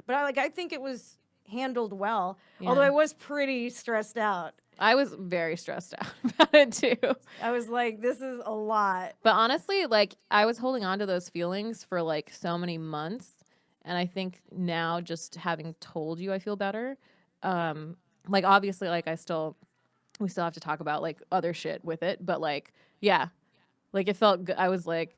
But I think it was handled well. Yeah. Although I was pretty stressed out. I was very stressed out about it too. I was like, this is a lot. But honestly, like I was holding on to those feelings for like so many months. And I think now just having told you I feel better, like obviously like we still have to talk about like other shit with it. But like, yeah, like it felt good. I was like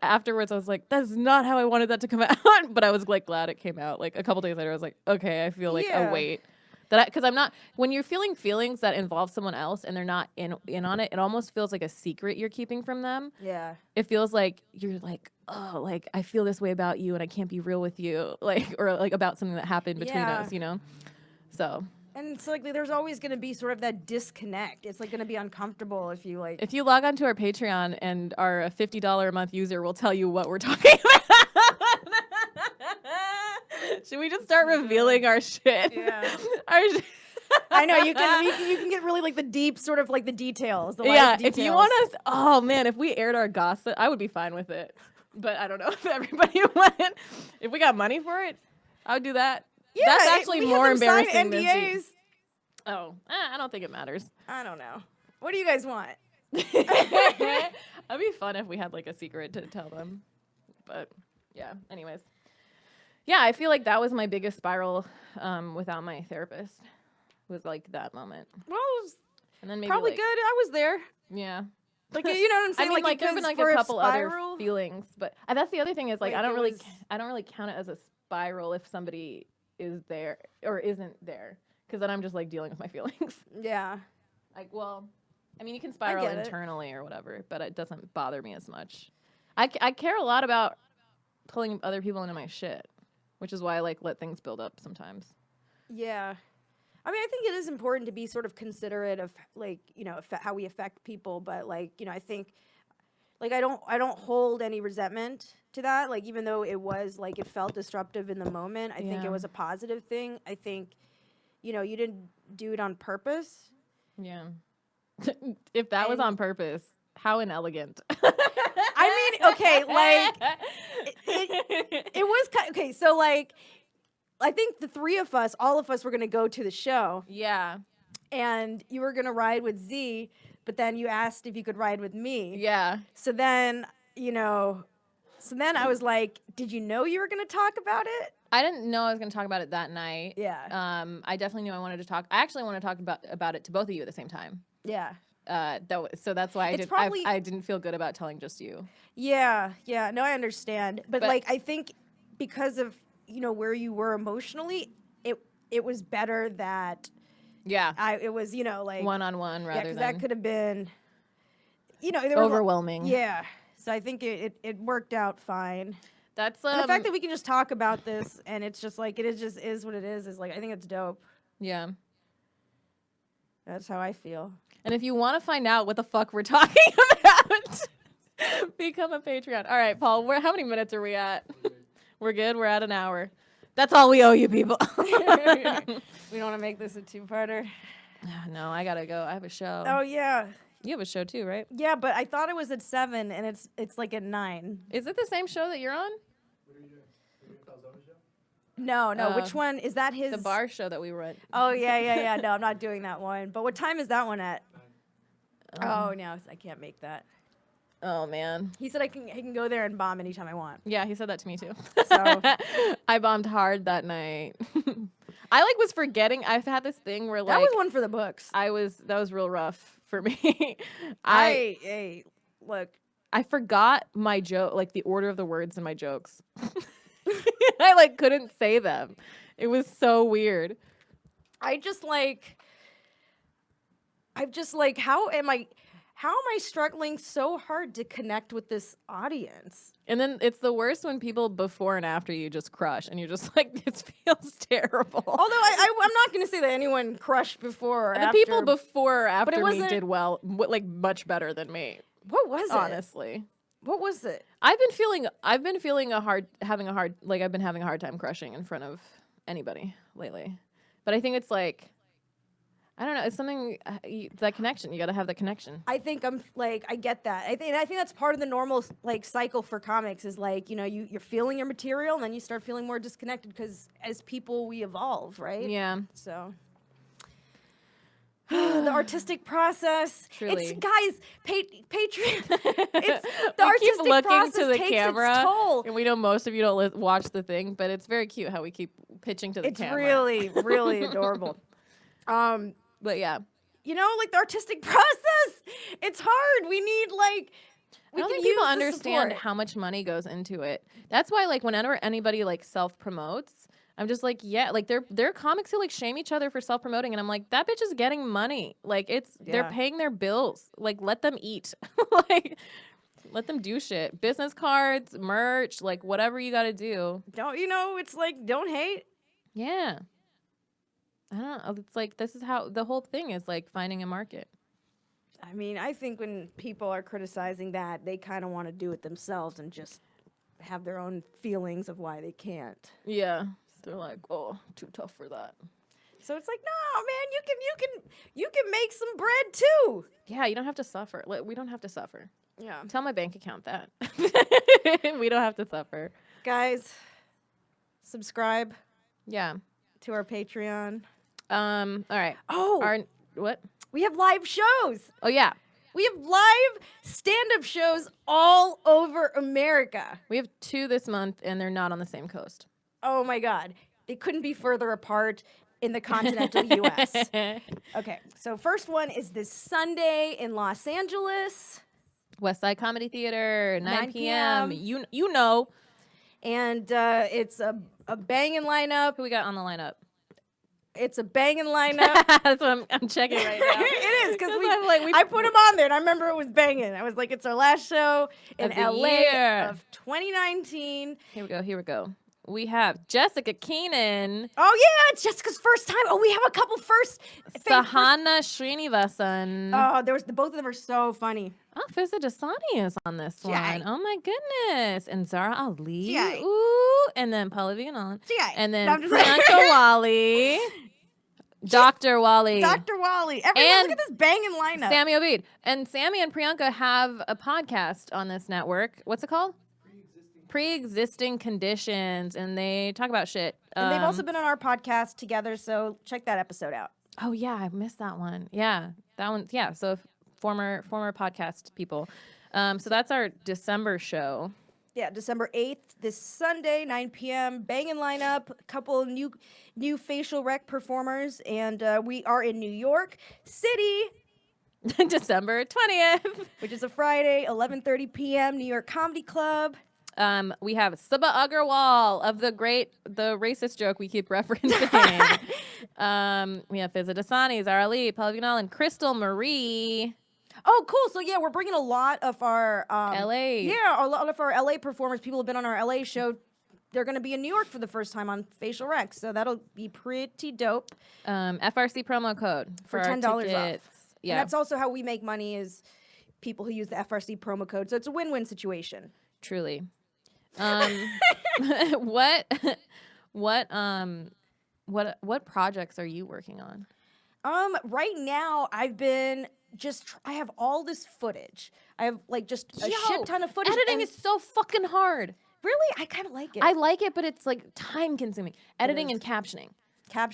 afterwards, I was like, that's not how I wanted that to come out. But I was like glad it came out. Like a couple days later, I was like, okay, I feel like a weight. Because I'm not, when you're feeling feelings that involve someone else and they're not in on it, it almost feels like a secret you're keeping from them. Yeah. It feels like you're like, oh, like I feel this way about you and I can't be real with you, like, or like about something that happened between us, So. And it's like there's always going to be sort of that disconnect. It's like going to be uncomfortable if you like. If you log onto our Patreon and are a $50 a month user, we'll tell you what we're talking about. Should we just start revealing our shit? Yeah. I know you can get really like the deep sort of like the details. Details. If you want us, oh man, if we aired our gossip, I would be fine with it. But I don't know if everybody would. If we got money for it, I would do that. Yeah, that's actually more embarrassing than NDAs. I don't think it matters. I don't know. What do you guys want? That'd be fun if we had like a secret to tell them. But yeah, anyways. Yeah, I feel like that was my biggest spiral without my therapist. Was like that moment. Well, it was and then maybe probably good. I was there. Yeah. Like you know what I'm saying? I mean, like there've been like a couple other feelings, but that's the other thing is like I don't really count it as a spiral if somebody is there or isn't there, because then I'm just like dealing with my feelings. Yeah. Like, well, I mean, you can spiral internally or whatever, but it doesn't bother me as much. I care a lot about pulling other people into my shit, which is why I like let things build up sometimes. Yeah. I mean, I think it is important to be sort of considerate of like, how we affect people, but like, I think like I don't hold any resentment to that. Like, even though it was like it felt disruptive in the moment, I think it was a positive thing. I think, you didn't do it on purpose. Yeah. If that was on purpose, how inelegant. I mean, okay, like it was okay. So like, I think the three of us, all of us, were gonna go to the show. Yeah. And you were gonna ride with Z, but then you asked if you could ride with me. Yeah. So then, I was like, did you know you were gonna talk about it? I didn't know I was gonna talk about it that night. Yeah. I definitely knew I wanted to talk. I actually want to talk about it to both of you at the same time. Yeah. So that's why I didn't feel good about telling just you. Yeah. Yeah. No, I understand. But like, I think because of, where you were emotionally, it was better that it was, like one-on-one rather than that could have been, overwhelming. Yeah. So I think it worked out fine. That's and the fact that we can just talk about this and it's just like it is what it is like I think it's dope. Yeah. That's how I feel. And if you want to find out what the fuck we're talking about, become a Patreon. All right, Paul, how many minutes are we at? We're good. We're at an hour. That's all we owe you people. We don't want to make this a two-parter. No, I gotta go. I have a show. Oh yeah. You have a show too, right? Yeah, but I thought it was at 7 and it's like at 9. Is it the same show that you're on? What are you doing? Are you doing Falzone's show? No. Which one is that? His The bar show that we were at. Oh yeah. No, I'm not doing that one. But what time is that one at? Oh no, I can't make that. Oh man. He said I can go there and bomb anytime I want. Yeah, he said that to me too. So I bombed hard that night. I was forgetting. I've had this thing where that was one for the books. that was real rough for me. Hey, look. I forgot my joke, the order of the words in my jokes. I couldn't say them. It was so weird. I'm just how am I struggling so hard to connect with this audience? And then it's the worst when people before and after you just crush and you're just this feels terrible. Although I'm not going to say that anyone crushed before or The after. people before or after me wasn't- did well, much better than me. What was it? Honestly. What was it? I've been having a hard time crushing in front of anybody lately. But I think it's I don't know. It's something that connection. You got to have that connection. I think I get that. I think that's part of the normal cycle for comics is you're feeling your material and then you start feeling more disconnected because as people we evolve, right? Yeah. So the artistic process. Truly. It's guys, Patreon. It's the We artistic keep looking process to the takes camera, its toll. and we know most of you don't watch the thing, but it's very cute how we keep pitching to the It's camera. really, really adorable. But yeah. The artistic process. It's hard. We need I don't think people use the understand support. how much money goes into it. That's why, whenever anybody self promotes, I'm just yeah, there are comics who shame each other for self promoting, and I'm that bitch is getting money. They're paying their bills. Let them eat. Let them do shit. Business cards, merch, whatever you got to do. It's don't hate. Yeah. I don't know. It's this is how the whole thing is finding a market. I mean, I think when people are criticizing that, they kind of want to do it themselves and just have their own feelings of why they can't. Yeah. They're oh, too tough for that. So it's no, man, you can make some bread too. Yeah, you don't have to suffer. We don't have to suffer. Yeah. Tell my bank account that. We don't have to suffer. Guys, subscribe Yeah. to our Patreon. All right. Oh, What? we have live shows. Oh yeah. We have live stand-up shows all over America. We have 2 this month, and they're not on the same coast. Oh my God. They couldn't be further apart in the continental U.S. Okay, so first one is this Sunday in Los Angeles. West Side Comedy Theater, 9 9 p.m. p.m. You know And it's a banging lineup. who we got on the lineup. It's a banging lineup. That's what I'm checking right now. It is because we I put them on there and I remember it was banging. I was it's our last show in Of the LA year. of 2019. Here we go. We have Jessica Keenan, Oh yeah, it's Jessica's first time. Oh, we have a couple first. Sahana Srinivasan. Oh, both of them are so funny. Oh, Fizaa is on this one. Jai. Oh my goodness. And Zara Ali. Jai. Ooh. And then Pallavi and Jai. And then No, I'm just Priyanka Wally. Dr. Wally. Dr. Wally. Everyone, And look at this banging lineup. Sammy Obeid. And Sammy and Priyanka have a podcast on this network. What's it called? Pre-existing conditions. And they talk about shit. And they've also been on our podcast together, so check that episode out. Oh yeah, I missed that one. Yeah. That one. Yeah. So former podcast people. So that's our December show. Yeah, December 8th, this Sunday, 9 p.m. Banging lineup, a couple new facial rec performers, and we are in New York City, December 20th. which is a Friday, 11:30 p.m. New York Comedy Club. We have Sabah Agarwal of the racist joke we keep referencing. We have Fizaa Dasani, Zara Lee, Pallavi and Crystal Marie. Oh, cool. So, yeah, we're bringing a lot of our... LA. Yeah, a lot of our LA performers. People have been on our LA show. They're going to be in New York for the first time on Facial Rec, so that'll be pretty dope. FRC promo code For our $10 off. tickets. Yeah. And that's also how we make money is people who use the FRC promo code. So it's a win-win situation. Truly. What projects are you working on? Right now I've been I have all this footage. I have like just a shit ton of footage. Editing is so fucking hard. Really, I kind of like it. I like it, but it's like time consuming. Editing and captioning.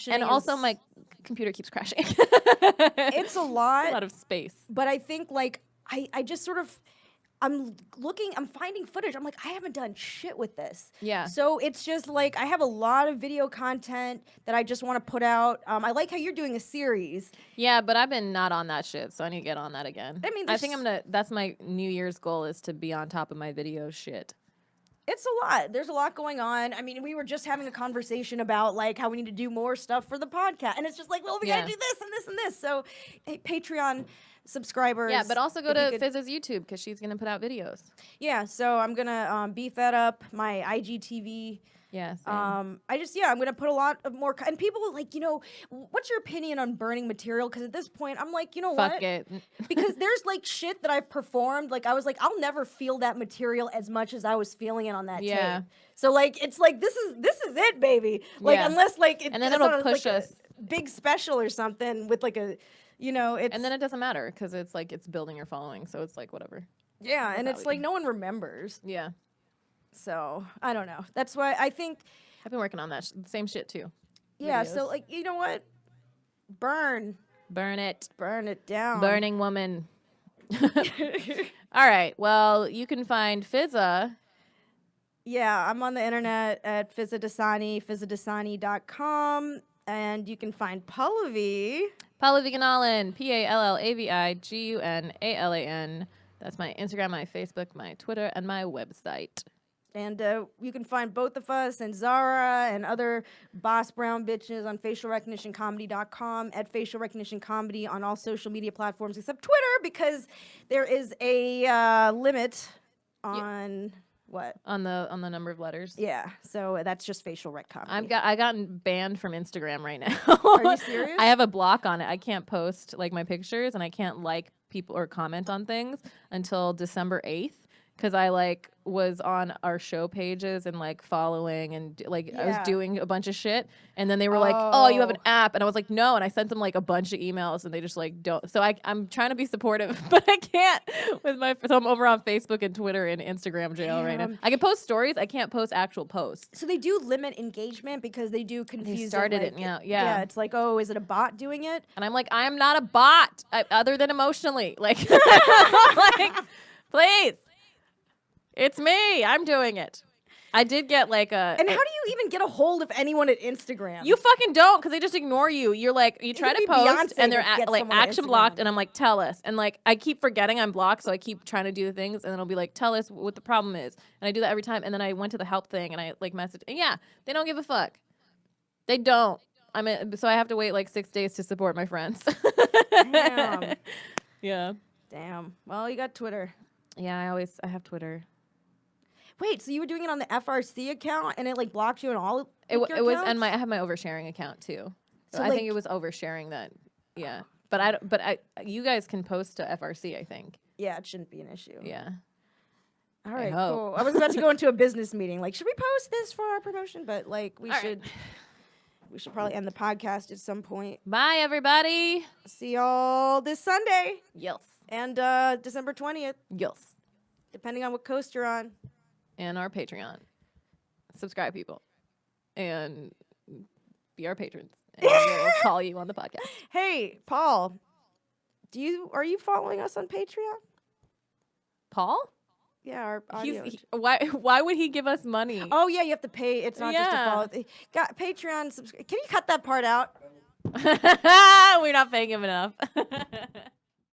And also my computer keeps crashing. It's a lot. It's a lot of space. But I think like I just sort of I'm finding footage. I'm like, I haven't done shit with this. Yeah. So it's just like I have a lot of video content that I just want to put out. I like how you're doing a series. Yeah, but I've been not on that shit, so I need to get on that again. I mean, I think that's my New Year's goal is to be on top of my video shit. It's a lot. There's a lot going on. I mean, we were just having a conversation about like how we need to do more stuff for the podcast. And it's just like, well, we gotta do this and this and this. So hey, Patreon subscribers. Yeah, but also go to Fizza's YouTube because she's gonna put out videos. Yeah, so I'm gonna beef that up. My IGTV. Yeah. Same. I'm gonna put a lot of more. And people are like, what's your opinion on burning material? Because at this point, I'm like, you know what? Fuck it. Because there's like shit that I've performed. Like I was like, I'll never feel that material as much as I was feeling it on that tape. So like, it's like this is it, baby. Like unless like and then it'll push us big special or something with like a, it's and then it doesn't matter because it's like it's building your following. So it's like whatever. Yeah, and it's like no one remembers. Yeah. So I don't know. That's why I think I've been working on that same shit too. Yeah. Videos. So like, you know what? Burn it down. Burning woman. All right. Well, you can find Fizaa. Yeah, I'm on the internet at Fizaa Dasani, FizaaDasani.com. And you can find Pallavi. Pallavi Gunalan, PallaviGunalan. That's my Instagram, my Facebook, my Twitter, and my website. And you can find both of us and Zara and other Boss Brown bitches on facialrecognitioncomedy.com, at Facial Recognition Comedy on all social media platforms except Twitter, because there is a limit on what? On the number of letters. Yeah, so that's just Facial Rec Comedy. I gotten banned from Instagram right now. Are you serious? I have a block on it. I can't post like my pictures and I can't like people or comment on things until December 8th. Because I like was on our show pages and like following and like I was doing a bunch of shit, and then they were like, "Oh, you have an app," and I was like, "No," and I sent them like a bunch of emails, and they just like don't. So I'm trying to be supportive, but I can't with so I'm over on Facebook and Twitter and Instagram jail right now. I can post stories, I can't post actual posts. So they do limit engagement because they do confuse. They started it, yeah. It's like, oh, is it a bot doing it? And I'm like, I am not a bot, other than emotionally, like, like, please. It's me. I'm doing it. I did get like a... And how do you even get a hold of anyone at Instagram? You fucking don't, because they just ignore you. You're like, you try to post, and they're like action blocked, and I'm like, tell us. And like, I keep forgetting I'm blocked, so I keep trying to do the things, and then it'll be like, tell us what the problem is. And I do that every time, and then I went to the help thing, and I like message, and yeah, they don't give a fuck. They don't. So I have to wait like 6 days to support my friends. Damn. Yeah. Damn. Well, you got Twitter. Yeah, I have Twitter. Wait, so you were doing it on the FRC account and it like blocked you on all it was, and I have my oversharing account too. So I think it was oversharing that. Yeah. But you guys can post to FRC, I think. Yeah, it shouldn't be an issue. Yeah. All right, cool. I was about to go into a business meeting. Like, should we post this for our promotion? But like we should probably end the podcast at some point. Bye everybody. See y'all this Sunday. Yes. And December 20th. Yes. Depending on what coast you're on. And our Patreon. Subscribe, people. And be our patrons. And we'll call you on the podcast. Hey, Paul. Are you following us on Patreon? Paul? Yeah, our audio. Why would he give us money? Oh, yeah, you have to pay. It's not just to follow. Got Patreon. Can you cut that part out? We're not paying him enough.